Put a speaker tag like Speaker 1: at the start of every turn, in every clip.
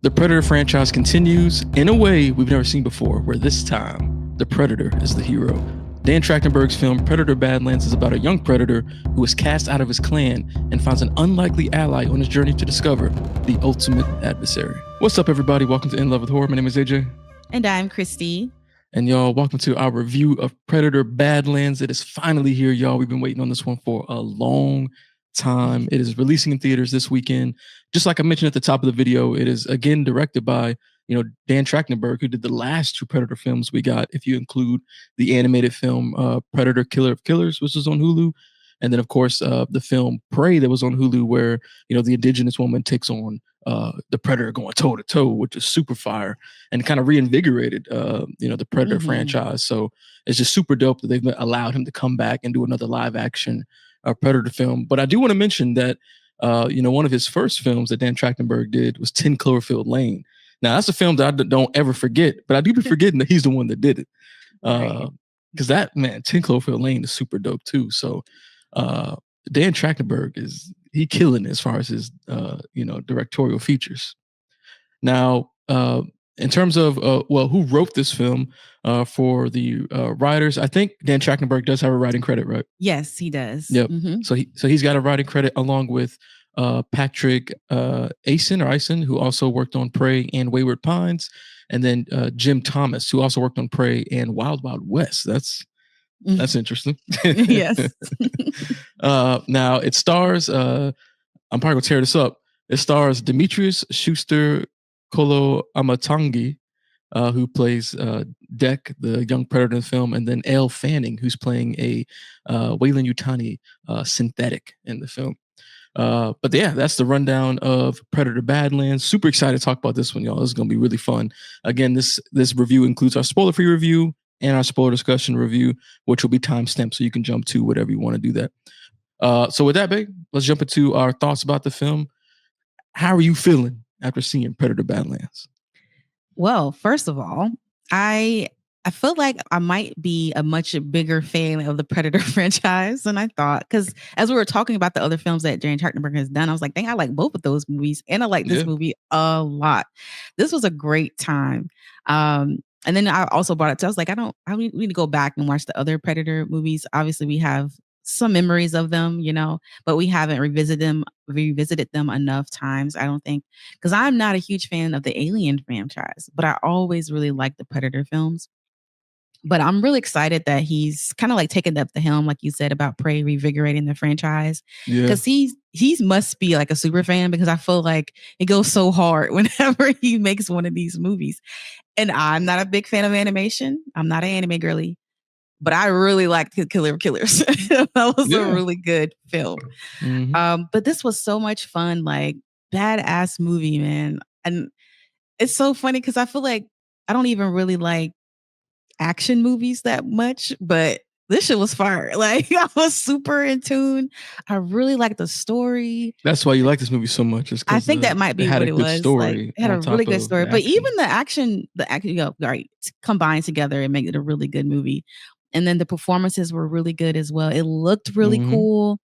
Speaker 1: The Predator franchise continues in a way we've never seen before, where this time, the Predator is the hero. Dan Trachtenburg's film Predator Badlands is about a young predator who is cast out of his clan and finds an unlikely ally on his journey to discover the ultimate adversary. What's up, everybody? Welcome to In Love with Horror. My name is AJ.
Speaker 2: And I'm Christy.
Speaker 1: And y'all, welcome to our review of Predator Badlands. It is finally here, y'all. We've been waiting on this one for a long time. It is releasing in theaters this weekend. Just like I mentioned at the top of the video, it is again directed by, Dan Trachtenburg, who did the last two Predator films we got, if you include the animated film Predator Killer of Killers, which was on Hulu. And then, of course, the film Prey that was on Hulu, where, the indigenous woman takes on the Predator going toe to toe, which is super fire and kind of reinvigorated, the Predator franchise. So it's just super dope that they've allowed him to come back and do another live action Predator film. But I do want to mention that, one of his first films that Dan Trachtenburg did was 10 Cloverfield Lane. Now, that's a film that I don't ever forget, but I do be forgetting that he's the one that did it. Because 10 Cloverfield Lane is super dope too. So Dan Trachtenburg he killing as far as his directorial features. Now, in terms of who wrote this film for the writers, I think Dan Trachtenburg does have a writing credit, right?
Speaker 2: Yes, he does.
Speaker 1: Yep. Mm-hmm. So he's got a writing credit along with Patrick Eisen, who also worked on Prey and Wayward Pines, and then Jim Thomas, who also worked on Prey and Wild Wild West. That's interesting.
Speaker 2: Yes.
Speaker 1: Now it stars, I'm probably gonna tear this up. It stars Demetrius Schuster Kolo Amatangi, who plays Deck, the young predator in the film, and then Elle Fanning, who's playing a Weyland-Yutani synthetic in the film. But yeah, that's the rundown of Predator Badlands. Super excited to talk about this one, y'all. This is going to be really fun. Again, this review includes our spoiler-free review and our spoiler discussion review, which will be timestamped, so you can jump to whatever you want to do that. So with that, babe, let's jump into our thoughts about the film. How are you feeling after seeing Predator Badlands?
Speaker 2: Well, first of all, I feel like I might be a much bigger fan of the Predator franchise than I thought. Because as we were talking about the other films that Dan Trachtenberg has done, I was like, dang, I like both of those movies. And I like this movie a lot. This was a great time. And then I also brought it to, I was like, we need to go back and watch the other Predator movies. Obviously, we have some memories of them, but we haven't revisited them enough times, I don't think. Because I'm not a huge fan of the Alien franchise, but I always really liked the Predator films. But I'm really excited that he's kind of like taking up the helm, like you said, about Prey revigorating the franchise. Because he must be like a super fan, because I feel like it goes so hard whenever he makes one of these movies. And I'm not a big fan of animation. I'm not an anime girly, but I really liked Killer of Killers. That was a really good film. Mm-hmm. But this was so much fun, like badass movie, man. And it's so funny because I feel like I don't even really like action movies that much, but this shit was fire. Like, I was super in tune. I really liked the story.
Speaker 1: That's why you like this movie so much.
Speaker 2: I think that might be what it was. Like, it had a really good story. But even the action, combined together and make it a really good movie. And then the performances were really good as well. It looked really cool.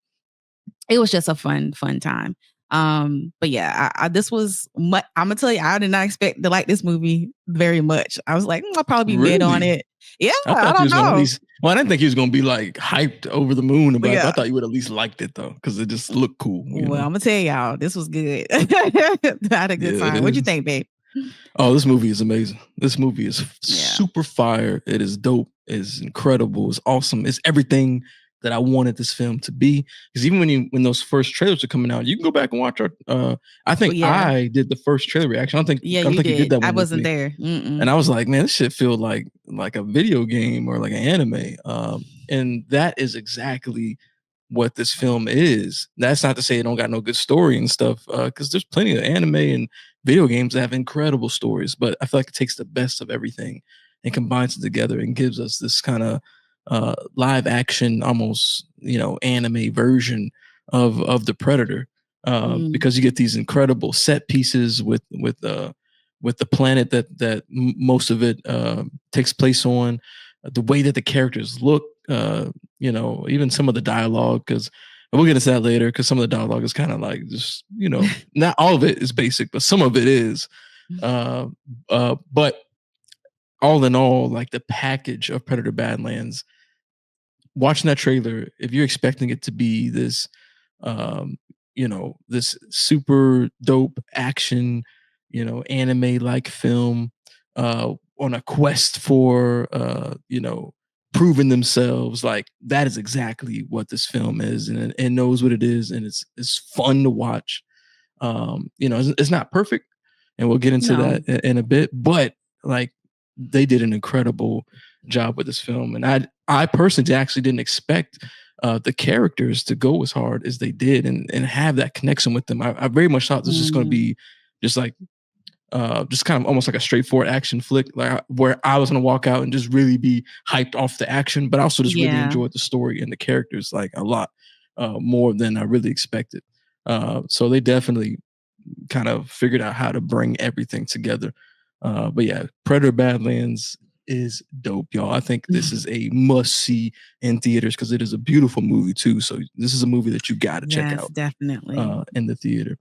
Speaker 2: It was just a fun time. But yeah, this was I'm gonna tell you, I did not expect to like this movie very much. I was like, I'll probably be mid on it. Yeah, I don't know.
Speaker 1: I didn't think he was gonna be like hyped over the moon about it. I thought you would at least liked it though, because it just looked cool.
Speaker 2: I'm gonna tell y'all, this was good. I had a good time. What'd you think, babe?
Speaker 1: Oh, this movie is amazing. This movie is super fire. It is dope. It's incredible. It's awesome. It's everything that I wanted this film to be. Because even when those first trailers are coming out, you can go back and watch our. I think I did the first trailer reaction. I don't think you did that one.
Speaker 2: I wasn't there,
Speaker 1: and I was like, man, this shit feel like a video game or like an anime. And that is exactly what this film is. That's not to say it don't got no good story and stuff, because there's plenty of anime and video games that have incredible stories. But I feel like it takes the best of everything and combines it together and gives us this kind of live action, almost anime version of the Predator, because you get these incredible set pieces with the planet that most of it takes place on, the way that the characters look, even some of the dialogue, because we'll get into that later, because some of the dialogue is kind of like just not all of it is basic, but some of it is. Uh, but all in all, like the package of Predator Badlands, watching that trailer, if you're expecting it to be this, um, this super dope action, anime like film, on a quest for, proving themselves, like that is exactly what this film is, and it knows what it is, and it's fun to watch. It's not perfect, and we'll get into
Speaker 2: No.
Speaker 1: that in a bit, but like they did an incredible job with this film, and I personally actually didn't expect the characters to go as hard as they did, and have that connection with them. I very much thought this was going to
Speaker 2: Mm,
Speaker 1: be just like just kind of almost like a straightforward action flick, like where I was going to walk out and just really be hyped off the action, but also just really
Speaker 2: yeah.
Speaker 1: enjoyed the story and the characters like a lot more than I really expected. So they definitely kind of figured out how to bring everything together. But yeah, Predator Badlands is dope, y'all. I think this is a must see in theaters because it is a beautiful movie too. So this is a movie that you got to check
Speaker 2: Yes,
Speaker 1: out
Speaker 2: definitely.
Speaker 1: in the theater.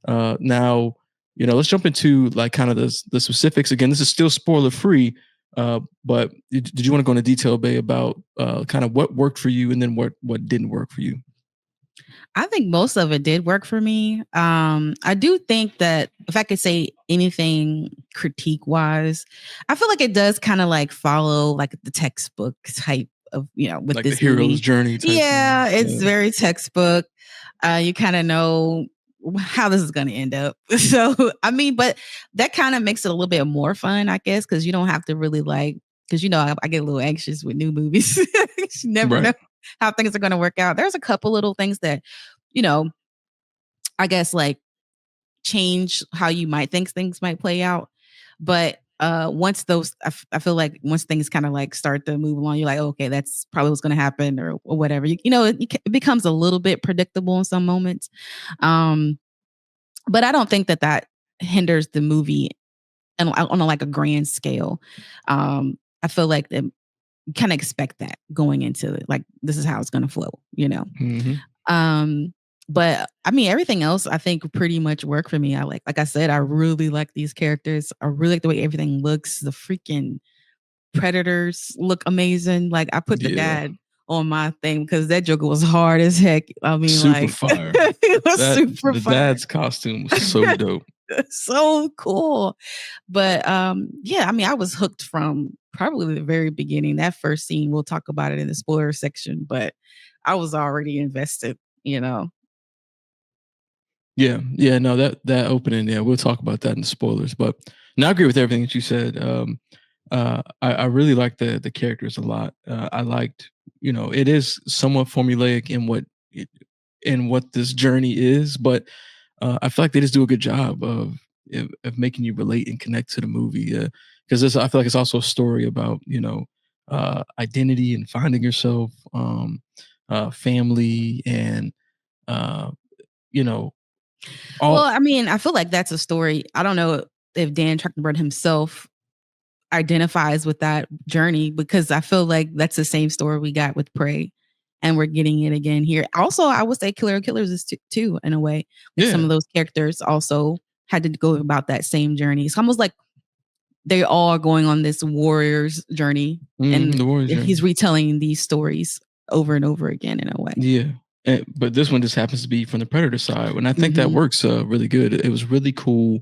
Speaker 1: Now, let's jump into like kind of the specifics. Again, this is still spoiler free. But did you want to go into detail, Bay, about kind of what worked for you and then what didn't work for you?
Speaker 2: I think most of it did work for me. I do think that if I could say anything critique wise, I feel like it does kind of like follow like the textbook type of, with
Speaker 1: Like the
Speaker 2: this
Speaker 1: hero's
Speaker 2: movie.
Speaker 1: journey type
Speaker 2: Yeah,
Speaker 1: thing.
Speaker 2: it's
Speaker 1: Yeah.
Speaker 2: very textbook. You kind of know how this is going to end up. So, I mean, but that kind of makes it a little bit more fun, I guess, because you don't have to really like, because I get a little anxious with new movies. You never know
Speaker 1: Right.
Speaker 2: how things are going to work out. There's a couple little things that, you know, I guess like change how you might think things might play out. But once those, I feel like once things kind of like start to move along, you're like, okay, that's probably what's going to happen or whatever. It becomes a little bit predictable in some moments. Um, but I don't think that hinders the movie on a, like a grand scale. I feel like you kind of expect that going into it. Like this is how it's going to flow.
Speaker 1: Mm-hmm.
Speaker 2: Um, but I mean, everything else I think pretty much worked for me. Like I said, I really like these characters. I really like the way everything looks. The freaking predators look amazing. Like I put the
Speaker 1: Yeah.
Speaker 2: dad on my thing because that Joker was hard as heck. I mean,
Speaker 1: Super
Speaker 2: like
Speaker 1: fire.
Speaker 2: it was
Speaker 1: That
Speaker 2: super
Speaker 1: the
Speaker 2: fire.
Speaker 1: dad's costume was so dope.
Speaker 2: So cool. But yeah, I mean, I was hooked from probably the very beginning. That first scene, we'll talk about it in the spoiler section, but I was already invested.
Speaker 1: Yeah, yeah, no, that opening, yeah, we'll talk about that in the spoilers. But no, I agree with everything that you said. I really like the characters a lot. I liked, it is somewhat formulaic in what this journey is, but I feel like they just do a good job of making you relate and connect to the movie. Because I feel like it's also a story about identity and finding yourself, family, and uh, you know
Speaker 2: Well,
Speaker 1: all.
Speaker 2: I mean, I feel like that's a story. I don't know if Dan Trachtenberg himself identifies with that journey because I feel like that's the same story we got with Prey, and we're getting it again here. Also, I would say Killer Killers is too in a way. Like some
Speaker 1: Yeah.
Speaker 2: of those characters also had to go about that same journey. It's almost like they all are going on this warrior's journey,
Speaker 1: Mhm,
Speaker 2: and
Speaker 1: the Warriors journey.
Speaker 2: he's retelling these stories over and over again in a way.
Speaker 1: Yeah, but this one just happens to be from the Predator side, and I think that
Speaker 2: Mhm.
Speaker 1: works really good. It was really cool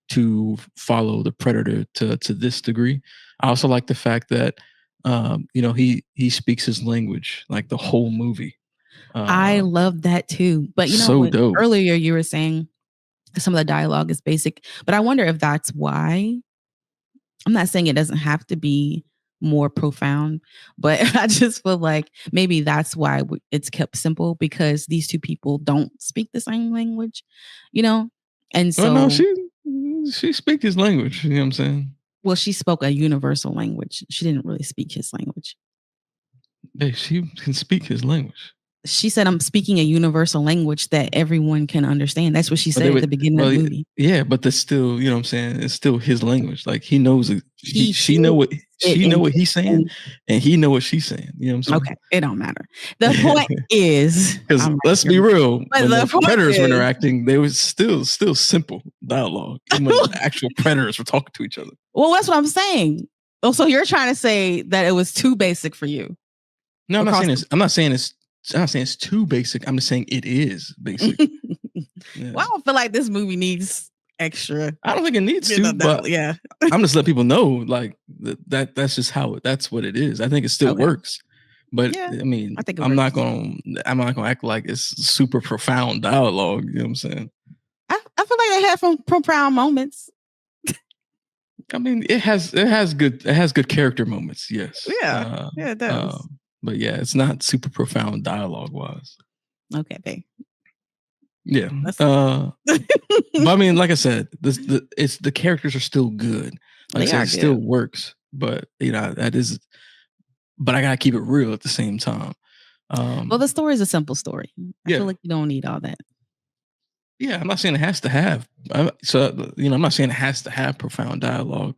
Speaker 1: to follow the Predator to this degree. I also like the fact that he speaks his language like the whole movie.
Speaker 2: I
Speaker 1: Uh,
Speaker 2: love that too. But you know
Speaker 1: so
Speaker 2: what?
Speaker 1: dope.
Speaker 2: Earlier you were saying some of the dialogue is basic, but I wonder if that's why. I'm not saying it doesn't have to be more profound, but I just feel like maybe that's why it's kept simple because these two people don't speak the same language, you know? And
Speaker 1: Oh no,
Speaker 2: so,
Speaker 1: she speaks his language. You know what I'm saying?
Speaker 2: well, she spoke a universal language. She didn't really speak his language.
Speaker 1: Hey, she can speak his language.
Speaker 2: She said, I'm speaking a universal language that everyone can understand. That's what she
Speaker 1: But
Speaker 2: said
Speaker 1: they
Speaker 2: at the
Speaker 1: would,
Speaker 2: beginning of
Speaker 1: well,
Speaker 2: the movie.
Speaker 1: yeah, but that's still, you know what I'm saying? It's still his language. Like he knows it.
Speaker 2: He
Speaker 1: She know
Speaker 2: hears
Speaker 1: what.
Speaker 2: it
Speaker 1: she know what he's saying,
Speaker 2: in
Speaker 1: and he know what she's saying. You know what I'm
Speaker 2: okay, it don't matter. The point is,
Speaker 1: Because
Speaker 2: I'm right
Speaker 1: let's
Speaker 2: here.
Speaker 1: be real,
Speaker 2: But
Speaker 1: when
Speaker 2: the
Speaker 1: the
Speaker 2: point
Speaker 1: predators were
Speaker 2: is
Speaker 1: interacting, they was still simple dialogue, even when the actual predators were talking to each other.
Speaker 2: well, that's what I'm saying. Oh, so you're trying to say that it was too basic for you
Speaker 1: No, I'm not
Speaker 2: across
Speaker 1: saying it's. I'm not saying it's too basic. I'm just saying it is basic. Yeah.
Speaker 2: Well, I don't feel like this movie needs extra.
Speaker 1: I don't think it needs to, but
Speaker 2: Yeah.
Speaker 1: I'm just letting people know, like that's just that's what it is. I think it still
Speaker 2: Okay.
Speaker 1: works, but
Speaker 2: Yeah,
Speaker 1: I mean,
Speaker 2: I think it
Speaker 1: I'm not
Speaker 2: works.
Speaker 1: gonna act like it's super profound dialogue. You know what I'm saying?
Speaker 2: I feel like they had some profound moments.
Speaker 1: I mean, it has good character moments. Yes.
Speaker 2: Yeah, it does.
Speaker 1: But yeah, it's not super profound dialogue wise.
Speaker 2: Okay, babe.
Speaker 1: Yeah.
Speaker 2: That's
Speaker 1: But I mean, like I said, it's the characters are still good. Like I
Speaker 2: they
Speaker 1: said,
Speaker 2: are
Speaker 1: it still
Speaker 2: good.
Speaker 1: works, but that is. But I gotta keep it real at the same time.
Speaker 2: Well, the story is a simple story. I feel
Speaker 1: Yeah,
Speaker 2: like you don't need all that.
Speaker 1: yeah. I'm not saying it has to have. I'm not saying it has to have profound dialogue,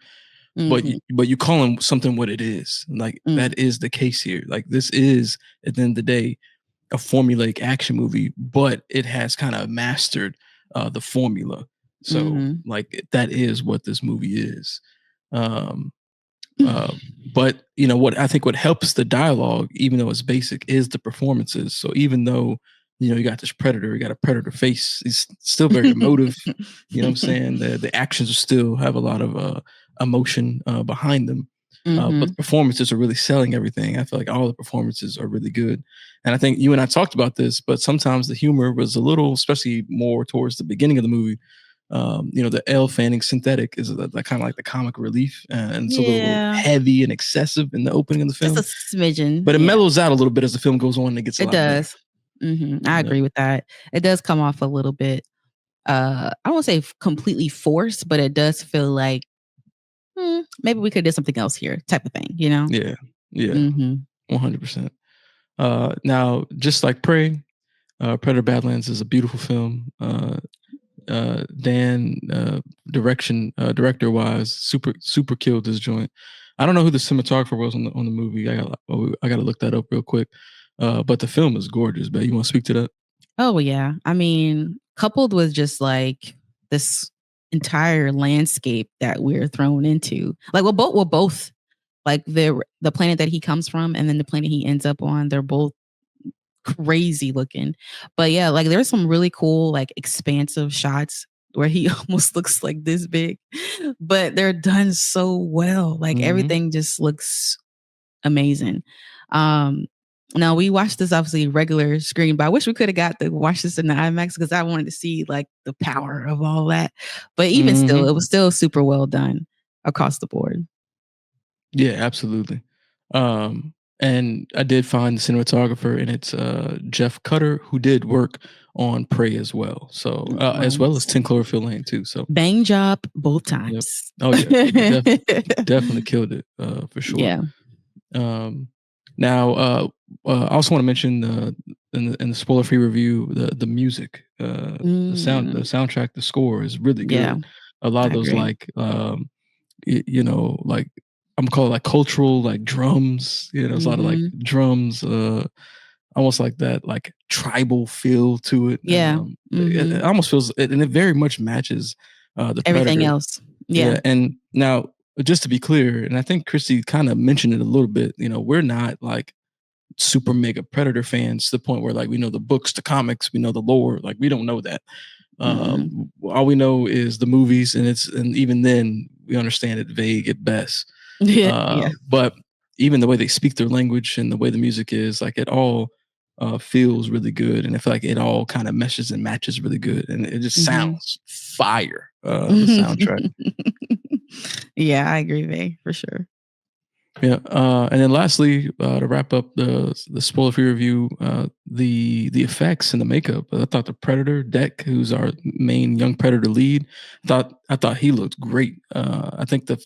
Speaker 1: but
Speaker 2: Mhm.
Speaker 1: you calling something what it is. Like
Speaker 2: Mm.
Speaker 1: that is the case here. Like this is at the end of the day a formulaic action movie, but it has kind of mastered the formula. So
Speaker 2: Mhm.
Speaker 1: like that is what this movie is. Um, but what I think what helps the dialogue, even though it's basic, is the performances. So even though you got this predator, you got a predator face, he's still very emotive. You know what I'm saying? The actions still have a lot of emotion behind them. But the
Speaker 2: Mhm.
Speaker 1: performances are really selling everything. I feel like all the performances are really good. And I think you and I talked about this, but sometimes the humor was a little, especially more towards the beginning of the movie. The Elle Fanning synthetic is kind of like the comic relief, and it's a little
Speaker 2: Yeah,
Speaker 1: heavy and excessive in the opening of the
Speaker 2: just a
Speaker 1: film,
Speaker 2: smidgen.
Speaker 1: but it
Speaker 2: Yeah,
Speaker 1: mellows out a little bit as the film goes on and it gets a
Speaker 2: it
Speaker 1: lot better.
Speaker 2: does. I
Speaker 1: Yeah.
Speaker 2: agree with that. It does come off a little bit. I won't say completely forced, but it does feel like maybe we could do something else here, type of thing. You know.
Speaker 1: Yeah. Yeah.
Speaker 2: Hmm
Speaker 1: 100%. Now, just like Prey, Predator Badlands is a beautiful film. Dan, director wise, super killed this joint. I don't know who the cinematographer was on the movie. I got to look that up real quick. But the film is gorgeous. But you want to speak to that?
Speaker 2: Oh yeah. I mean, coupled with just like this entire landscape that we're thrown into. Like we're both like the planet that he comes from and then the planet he ends up on, they're both crazy looking. But yeah, like there's some really cool, like expansive shots where he almost looks like this big, but they're done so well. Like
Speaker 1: Mm-hmm.
Speaker 2: everything just looks amazing. Um, Now we watched this obviously regular screen, but I wish we could have got to watch this in the IMAX because I wanted to see like the power of all that. But even still,
Speaker 1: Mm-hmm.
Speaker 2: it was still super well done across the board.
Speaker 1: Yeah, absolutely. And I did find the cinematographer, and it's Jeff Cutter, who did work on Prey as well. So as well as 10 Cloverfield Lane too. So
Speaker 2: Bang job both
Speaker 1: yep.
Speaker 2: times.
Speaker 1: Oh yeah, definitely killed it for sure.
Speaker 2: Yeah.
Speaker 1: Um, Now, I also want to mention in the spoiler free review the music, the
Speaker 2: Mm,
Speaker 1: soundtrack, the score is really
Speaker 2: yeah,
Speaker 1: good. A lot
Speaker 2: I
Speaker 1: of those
Speaker 2: agree.
Speaker 1: like like I'm gonna call it like cultural like drums. There's a lot of like
Speaker 2: Mhm.
Speaker 1: drums, almost like that like tribal feel to it.
Speaker 2: Yeah.
Speaker 1: It
Speaker 2: Mhm.
Speaker 1: almost feels and it very much matches the
Speaker 2: Everything
Speaker 1: Predator.
Speaker 2: else. Yeah.
Speaker 1: Yeah, and now just to be clear, and I think Christy kind of mentioned it a little bit. We're not like super mega Predator fans to the point where like we know the books, the comics, we know the lore. Like we don't know that.
Speaker 2: Mm-mm.
Speaker 1: All we know is the movies, and even then we understand it vague at best.
Speaker 2: Yeah.
Speaker 1: But even the way they speak their language and the way the music is, like it all feels really good, and I feel like it all kind of meshes and matches really good, and it just
Speaker 2: Mhm.
Speaker 1: sounds fire. The soundtrack.
Speaker 2: Yeah, I agree, Vay, for sure.
Speaker 1: Yeah, and then lastly, to wrap up the spoiler free review, the effects and the makeup. I thought the Predator Deck, who's our main young Predator lead, I thought he looked great. I think the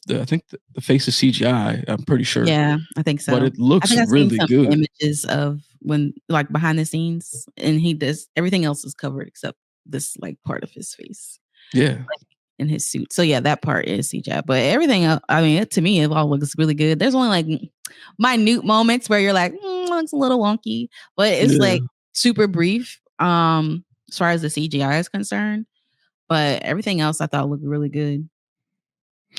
Speaker 1: face is CGI. I'm pretty sure,
Speaker 2: Yeah, I think
Speaker 1: but
Speaker 2: so.
Speaker 1: it
Speaker 2: I
Speaker 1: looks
Speaker 2: think I've seen
Speaker 1: really
Speaker 2: some
Speaker 1: good.
Speaker 2: images of when like behind the scenes and he does everything else is covered except this like part of his face.
Speaker 1: Yeah,
Speaker 2: in his suit. So yeah, that part is CGI. But everything else, I mean, to me, it all looks really good. There's only like minute moments where you're like, it's a little wonky, but it's
Speaker 1: Yeah.
Speaker 2: like super brief. As far as the CGI is concerned, but everything else I thought looked really good.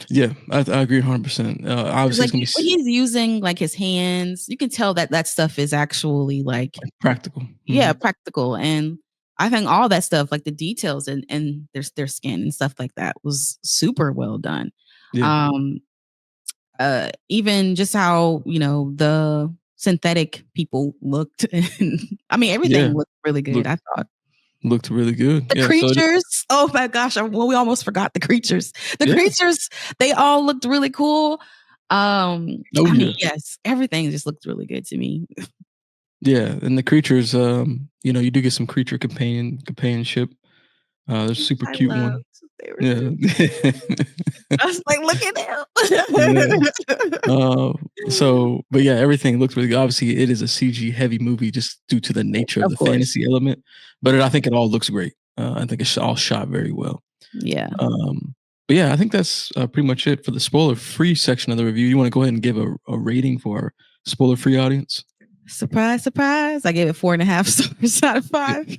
Speaker 1: Yeah, I agree 100%.
Speaker 2: Cause
Speaker 1: Obviously,
Speaker 2: like
Speaker 1: it's gonna be
Speaker 2: when he's using like his hands, you can tell that that stuff is actually like,
Speaker 1: practical.
Speaker 2: yeah,
Speaker 1: Mhm.
Speaker 2: practical. And I think all that stuff, like the details and their skin and stuff like that was super well done.
Speaker 1: Yeah,
Speaker 2: Um, even just how, the synthetic people looked and I mean,
Speaker 1: yeah,
Speaker 2: everything looked really good,
Speaker 1: look
Speaker 2: I thought.
Speaker 1: looked really good.
Speaker 2: The
Speaker 1: Yeah, so
Speaker 2: creatures, oh my gosh, well, we almost forgot the creatures. The
Speaker 1: yeah.
Speaker 2: creatures, they all looked really cool.
Speaker 1: Oh,
Speaker 2: I mean,
Speaker 1: yeah.
Speaker 2: yes, everything just looked really good to me.
Speaker 1: Yeah, and the creatures, you do get some creature companionship. There's a
Speaker 2: Which
Speaker 1: super
Speaker 2: I
Speaker 1: cute one.
Speaker 2: loved. They were
Speaker 1: Yeah.
Speaker 2: so I was like, "Look at
Speaker 1: Yeah.
Speaker 2: him."
Speaker 1: But yeah, everything looks really good. Obviously, it is a CG heavy movie just due to the nature of
Speaker 2: Of
Speaker 1: the
Speaker 2: course.
Speaker 1: fantasy element, but I
Speaker 2: Yeah.
Speaker 1: think it all looks great. I think it's all shot very well.
Speaker 2: Yeah.
Speaker 1: Um, but yeah, I think that's pretty much it for the spoiler-free section of the review. You wanna go ahead and give a rating for our spoiler-free audience?
Speaker 2: Surprise, surprise. I gave it 4.5 stars out of 5.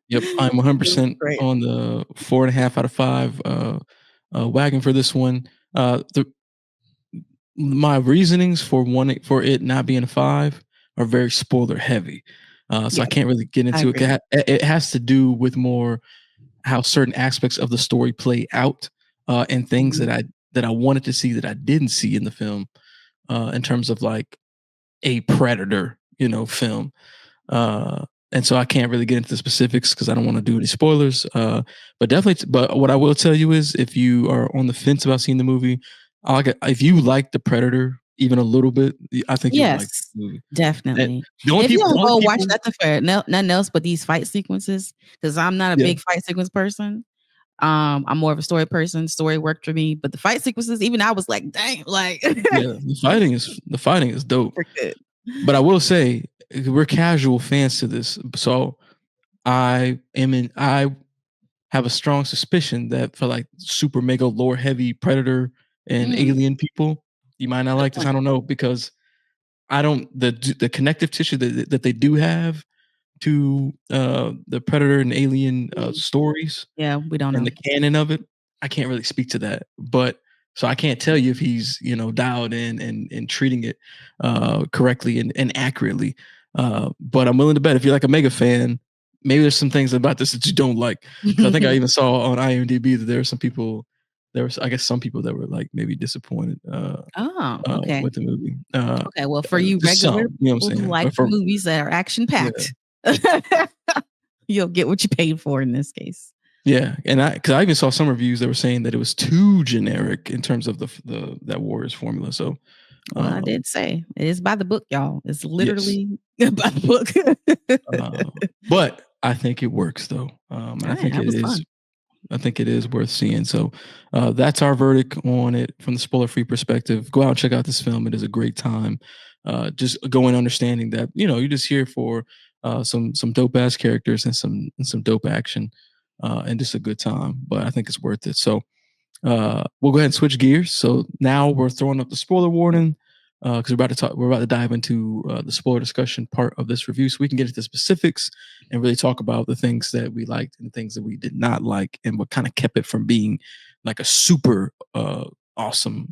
Speaker 1: Yep, I'm
Speaker 2: It was
Speaker 1: 100%
Speaker 2: great.
Speaker 1: on the 4.5 out of 5 wagon for this one. The My reasonings for wanting for it not being a 5 are very spoiler heavy. So I
Speaker 2: Yeah,
Speaker 1: can't really get
Speaker 2: I
Speaker 1: into it.
Speaker 2: agree.
Speaker 1: It has to do with more how certain aspects of the story play out, and things
Speaker 2: Mhm.
Speaker 1: that I wanted to see that I didn't see in the film, in terms of like a predator, film. Uh, and so I can't really get into the specifics because I don't want to do any spoilers. But definitely, but what I will tell you is, if you are on the fence about seeing the movie, if you like the Predator even a little bit, I think you'll like
Speaker 2: Yes,
Speaker 1: the movie. And
Speaker 2: definitely.
Speaker 1: the only
Speaker 2: If you
Speaker 1: people, the
Speaker 2: don't
Speaker 1: only
Speaker 2: go watch
Speaker 1: people,
Speaker 2: nothing for nothing else but these fight sequences, because 'cause I'm not a
Speaker 1: yeah,
Speaker 2: big fight sequence person. I'm more of a story person. Story worked for me, but the fight sequences, even I was like, "Dang!" Like,
Speaker 1: yeah, the fighting is dope.
Speaker 2: super good.
Speaker 1: But I will say we're casual fans to this, so I have a strong suspicion that for like super mega lore heavy predator and
Speaker 2: Mm,
Speaker 1: alien people, you might not
Speaker 2: good
Speaker 1: like this. I
Speaker 2: point.
Speaker 1: don't know, because I don't the connective tissue that they do have to the predator and alien
Speaker 2: Mm,
Speaker 1: stories
Speaker 2: yeah, we don't
Speaker 1: and
Speaker 2: know.
Speaker 1: the canon of it. I can't really speak to that, but so I can't tell you if he's dialed in and treating it correctly and accurately. But I'm willing to bet if you're like a mega fan, maybe there's some things about this that you don't like. Because I think I even saw on IMDb that there are some people, there was I guess some people that were like maybe disappointed
Speaker 2: Oh, okay.
Speaker 1: with the movie.
Speaker 2: Okay, well, for you
Speaker 1: Just
Speaker 2: regular
Speaker 1: some, you know what
Speaker 2: people
Speaker 1: I'm
Speaker 2: who
Speaker 1: saying?
Speaker 2: like
Speaker 1: But for
Speaker 2: movies that are action
Speaker 1: yeah.
Speaker 2: packed, you'll get what you paid for in this case.
Speaker 1: Yeah, and because I even saw some reviews that were saying that it was too generic in terms of the that Warriors formula. So,
Speaker 2: Well, I
Speaker 1: um,
Speaker 2: did say it is by the book, y'all. It's
Speaker 1: yes,
Speaker 2: literally by the book.
Speaker 1: uh, but I think it works though, and
Speaker 2: All right, that was fun.
Speaker 1: I think it is worth seeing. So, that's our verdict on it from the spoiler-free perspective. Go out and check out this film. It is a great time. Just go in understanding that you're just here for some dope ass characters and some dope action, and just a good time. But I think it's worth it. So. We'll go ahead and switch gears. So now we're throwing up the spoiler warning because we're about to dive into the spoiler discussion part of this review, so we can get into specifics and really talk about the things that we liked and the things that we did not like, and what kind of kept it from being like a super awesome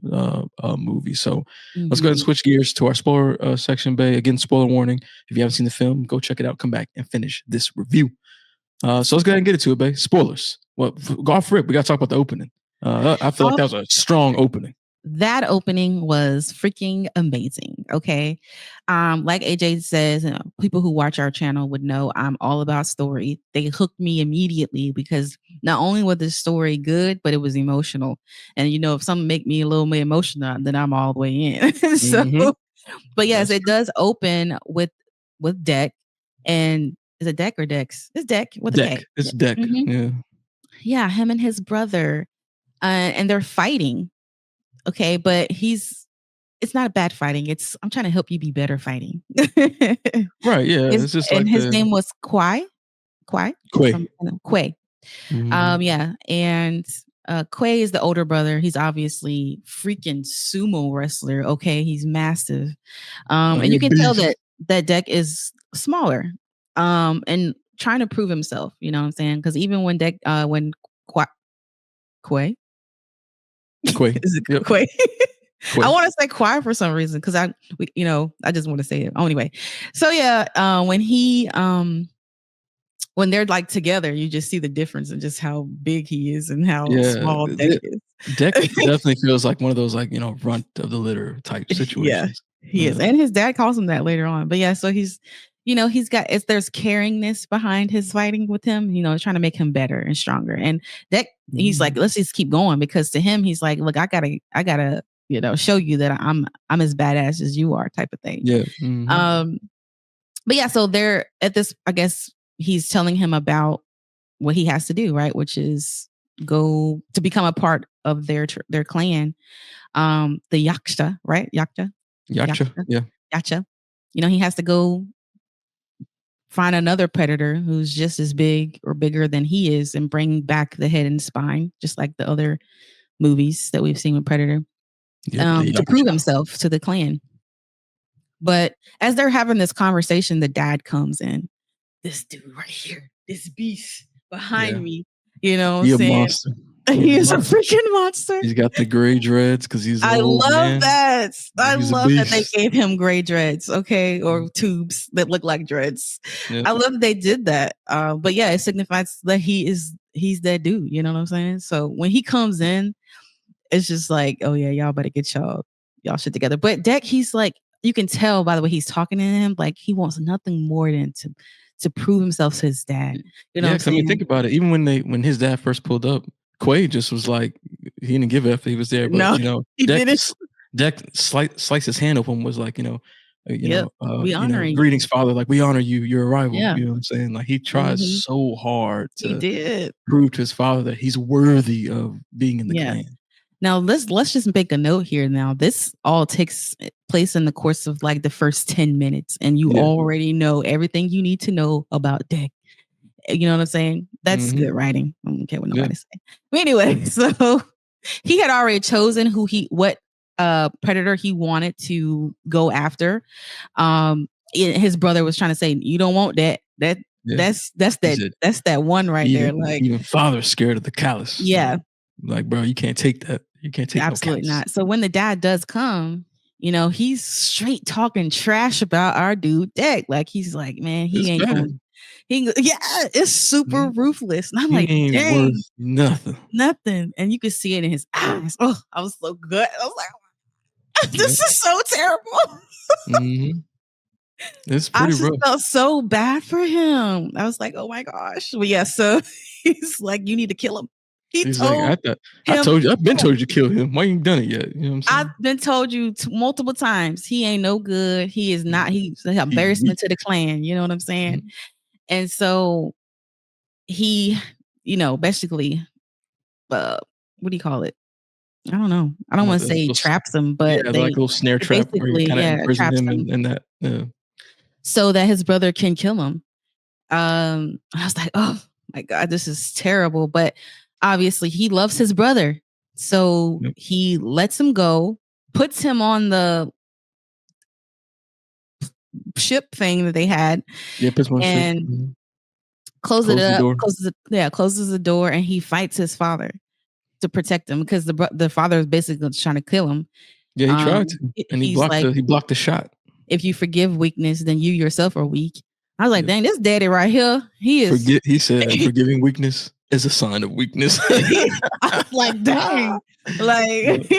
Speaker 1: movie. So let's go ahead and
Speaker 2: Mhm.
Speaker 1: switch gears to our spoiler section. Bay, again, spoiler warning. If you haven't seen the film, go check it out. Come back and finish this review. So let's go ahead and get into it, Bay. Spoilers. Well, go off rip. We got to talk about the opening. I feel like
Speaker 2: Off
Speaker 1: that was a strong opening.
Speaker 2: that opening was freaking amazing. Okay. Like AJ says, people who watch our channel would know I'm all about story. They hooked me immediately because not only was the story good, but it was emotional. And if something make me a little more emotional, then I'm all the way in. So,
Speaker 1: Mm-hmm.
Speaker 2: but yes,
Speaker 1: That's
Speaker 2: it
Speaker 1: true.
Speaker 2: does open with Deck. And is it Deck or Dex? It's Deck with a K.
Speaker 1: Deck. It's Deck.
Speaker 2: Mhm.
Speaker 1: Yeah.
Speaker 2: Yeah, him and his brother. And they're fighting. Okay, but it's not bad fighting. It's I'm trying to help you be better fighting.
Speaker 1: Right. Yeah.
Speaker 2: his
Speaker 1: It's just
Speaker 2: and
Speaker 1: like
Speaker 2: his
Speaker 1: the
Speaker 2: name was Kwai.
Speaker 1: Quay.
Speaker 2: From Quay.
Speaker 1: Mm-hmm.
Speaker 2: Yeah, and Quay is the older brother. He's obviously freaking sumo wrestler. Okay, he's massive. And
Speaker 1: He
Speaker 2: you
Speaker 1: a
Speaker 2: can tell
Speaker 1: beast.
Speaker 2: that Deck is smaller. And trying to prove himself. You know what I'm saying? Because even when Quay,
Speaker 1: Quay.
Speaker 2: is it
Speaker 1: Yep.
Speaker 2: Quay? I
Speaker 1: Quay.
Speaker 2: want to say Quay for some reason because I just want to say it. Oh, anyway, so yeah, when they're like together, you just see the difference in just how big he is and how
Speaker 1: Yeah.
Speaker 2: small Deck is.
Speaker 1: Deck definitely feels like one of those like, runt of the litter type
Speaker 2: Yeah,
Speaker 1: situations.
Speaker 2: he is.
Speaker 1: Yeah.
Speaker 2: And his dad calls him that later on. But yeah, so he's got there's caringness behind his fighting with him, trying to make him better and stronger. And that he's like, let's just keep going because to him, he's like, look, I gotta, show you that I'm as badass as you are, type of thing.
Speaker 1: Yeah. Mm-hmm.
Speaker 2: But yeah, so they're at this, I guess he's telling him about what he has to do, right? Which is go to become a part of their clan. The Yaksha, right? Yaksha.
Speaker 1: Yaksha. Yeah.
Speaker 2: Yaksha. He has to go find another predator who's just as big or bigger than he is and bring back the head and spine, just like the other movies that we've seen with Predator,
Speaker 1: Yep. The
Speaker 2: to prove
Speaker 1: Yaksha.
Speaker 2: himself to the clan. But as they're having this conversation, the dad comes in. This dude right here, this beast behind me, you know what I'm
Speaker 1: He a
Speaker 2: saying?
Speaker 1: monster.
Speaker 2: He is a freaking monster.
Speaker 1: He's got the gray dreads because he's an
Speaker 2: I
Speaker 1: old
Speaker 2: love
Speaker 1: man.
Speaker 2: that. I
Speaker 1: He's a
Speaker 2: love that they
Speaker 1: beast.
Speaker 2: gave him gray dreads, okay, or tubes that look like dreads.
Speaker 1: Yep.
Speaker 2: I love that they did that. But yeah, it signifies that he's that dude. You know what I'm saying? So when he comes in, it's just like, oh yeah, y'all better get y'all shit together. But Deck, he's like, you can tell by the way he's talking to him, like he wants nothing more than to prove himself to his dad. You know what I'm
Speaker 1: Yeah, 'cause I mean,
Speaker 2: saying?
Speaker 1: think about it. Even when his dad first pulled up, Quay just was like, he didn't give a F that he was there, but
Speaker 2: No, he didn't.
Speaker 1: Deck sliced his hand open, was like,
Speaker 2: Yep. We honoring you.
Speaker 1: greetings, father. Like, we honor you, your arrival.
Speaker 2: Yeah.
Speaker 1: You know what I'm saying? Like, he tries
Speaker 2: Mhm.
Speaker 1: so hard
Speaker 2: He
Speaker 1: to
Speaker 2: did.
Speaker 1: prove to his father that he's worthy of being in the
Speaker 2: Yeah.
Speaker 1: clan.
Speaker 2: Now let's just make a note here. Now this all takes place in the course of like the first 10 minutes, and you
Speaker 1: Yeah.
Speaker 2: already know everything you need to know about Deck. You know what I'm saying? That's good writing. I don't care what nobody say. But anyway, so he had already chosen what predator he wanted to go after. His brother was trying to say, "You don't want that. That's that one right there." Like,
Speaker 1: Even father's scared of the callus.
Speaker 2: yeah.
Speaker 1: Like, bro, you can't take that. You can't take
Speaker 2: Absolutely
Speaker 1: no callus.
Speaker 2: not. So when the dad does come, he's straight talking trash about our dude Deck. Like he's like, man, he ain't going. Yeah, it's super ruthless. And I'm like,
Speaker 1: He ain't
Speaker 2: dang,
Speaker 1: worth nothing.
Speaker 2: nothing. And you could see it in his eyes. Oh, I was so good. I was like, this is so terrible.
Speaker 1: It's
Speaker 2: I
Speaker 1: pretty
Speaker 2: just
Speaker 1: rough.
Speaker 2: felt so bad for him. I was like, oh my gosh. Well, yeah, so he's like, you need to kill him.
Speaker 1: He's like, I've been told you to kill him. Why you ain't done it yet? You know what I'm saying?
Speaker 2: I've been told you multiple times. He ain't no good. He is not. He's an embarrassment to the clan. You know what I'm saying? And so he, basically, what do you call it? I don't know. I don't want to say traps him, but
Speaker 1: like a
Speaker 2: they
Speaker 1: little snare trap where you
Speaker 2: basically,
Speaker 1: kind of imprison
Speaker 2: traps
Speaker 1: him
Speaker 2: him
Speaker 1: in that. Yeah.
Speaker 2: so that his brother can kill him. I was like, oh my God, this is terrible. But obviously he loves his brother. So he lets him go, puts him on the ship thing that they had.
Speaker 1: Yeah, puts him on ship.
Speaker 2: And closes it up, closes the door, and he fights his father to protect him because the father is basically trying to kill him.
Speaker 1: Yeah, he tried to, and he blocked the shot.
Speaker 2: If you forgive weakness, then you yourself are weak. I was like, dang, this daddy right here, he is.
Speaker 1: He said, forgiving weakness is a sign of weakness.
Speaker 2: I was like, dang, like he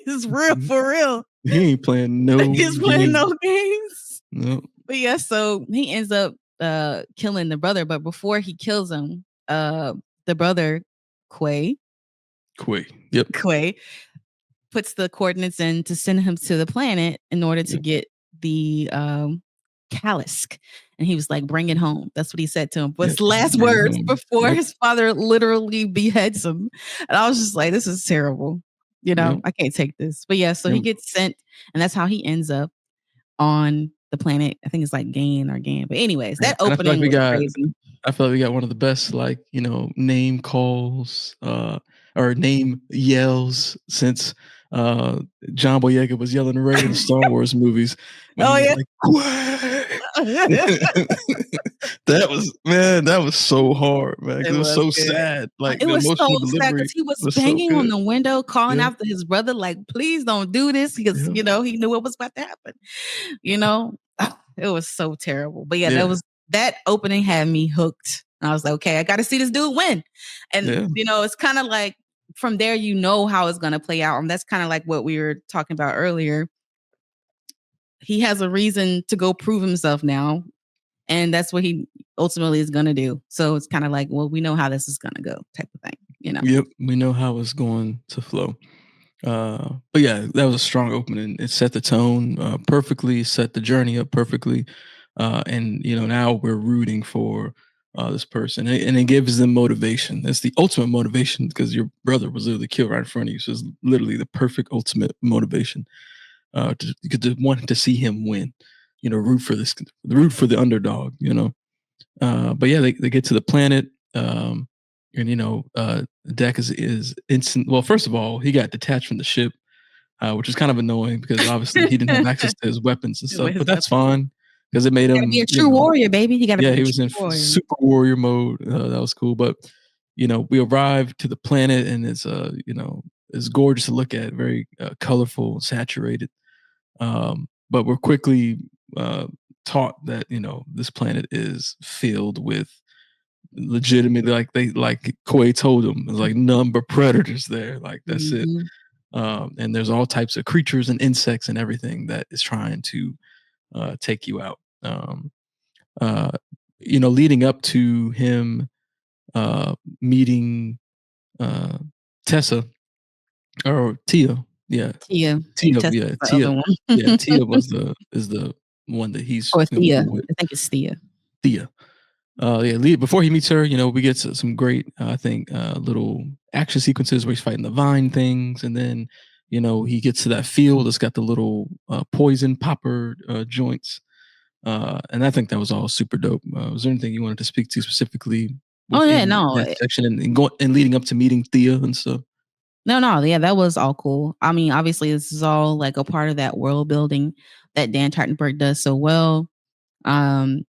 Speaker 2: is real for real.
Speaker 1: He ain't playing no.
Speaker 2: He's playing no games.
Speaker 1: No.
Speaker 2: But yeah, so he ends up killing the brother, but before he kills him, the brother Quay, puts the coordinates in to send him to the planet in order to get the Kalisk. And he was like, bring it home. That's what he said to him. But his last words before his father literally beheads him. And I was just like, this is terrible. I can't take this. But yeah, so he gets sent, and that's how he ends up on the planet. I think it's like Gain. But anyways, that opening was crazy.
Speaker 1: I feel like we got one of the best, name calls, or name yells since John Boyega was yelling Ray in the Star Wars movies when
Speaker 2: Oh
Speaker 1: he's
Speaker 2: yeah.
Speaker 1: like, "Quay!" That was, man, that was so hard, man. 'Cause
Speaker 2: It
Speaker 1: it was
Speaker 2: was
Speaker 1: so
Speaker 2: good.
Speaker 1: sad. Like
Speaker 2: It
Speaker 1: the
Speaker 2: was so
Speaker 1: emotional
Speaker 2: sad
Speaker 1: delivery
Speaker 2: because he was
Speaker 1: was so
Speaker 2: banging on
Speaker 1: good.
Speaker 2: the window, calling
Speaker 1: Yeah,
Speaker 2: after his brother, like, "Please don't do this," because,
Speaker 1: yeah,
Speaker 2: he knew what was about to happen, you know? It was so terrible. But yeah,
Speaker 1: yeah,
Speaker 2: that opening had me hooked. I was like, "Okay, I gotta see this dude win." And,
Speaker 1: yeah.
Speaker 2: it's kinda like from there, how it's gonna play out, and that's kinda like what we were talking about earlier. He has a reason to go prove himself now, and that's what he ultimately is gonna do. So it's kinda like, well, we know how this is gonna go type of thing, you know?
Speaker 1: Yep, we know how it's going to flow. But yeah, that was a strong opening. It set the tone perfectly, set the journey up perfectly, and now we're rooting for this person, and it gives them motivation. That's the ultimate motivation because your brother was literally killed right in front of you. So it's literally the perfect ultimate motivation to want to see him win. Root for the underdog. But yeah, they get to the planet. And Deck is instant. Well, first of all, he got detached from the ship, which is kind of annoying because obviously he didn't have access to his weapons and stuff.
Speaker 2: With his
Speaker 1: But that's
Speaker 2: weapon.
Speaker 1: fine because it made
Speaker 2: Gotta be
Speaker 1: him,
Speaker 2: a true warrior, baby. He gotta
Speaker 1: yeah,
Speaker 2: be a
Speaker 1: he was
Speaker 2: true
Speaker 1: in
Speaker 2: warrior.
Speaker 1: super warrior mode. That was cool. But we arrived to the planet and it's gorgeous to look at, very colorful, saturated. But we're quickly uh, taught that this planet is filled with legitimately, like Quay told him, it's like number predators there. Like that's it.
Speaker 2: Mhm.
Speaker 1: And there's all types of creatures and insects and everything that is trying to take you out. Uh, Leading up to him meeting uh, Tessa or Tia, yeah,
Speaker 2: Tia.
Speaker 1: Tia,
Speaker 2: Tessa's
Speaker 1: yeah,
Speaker 2: the other
Speaker 1: Tia,
Speaker 2: one.
Speaker 1: yeah, Tia is the one that he's
Speaker 2: Or
Speaker 1: gonna
Speaker 2: Thea.
Speaker 1: be with.
Speaker 2: I think it's Thea.
Speaker 1: Thea. Before he meets her, we get some great, I think, little action sequences where he's fighting the vine things, and then, he gets to that field that's got the little poison popper joints, and I think that was all super dope. Was there anything you wanted to speak to specifically
Speaker 2: Oh, yeah,
Speaker 1: within
Speaker 2: no.
Speaker 1: that section and leading up to meeting Thea and stuff?
Speaker 2: No, no, yeah, that was all cool. I mean, obviously, this is all, like, a part of that world building that Dan Trachtenberg does so well. Um,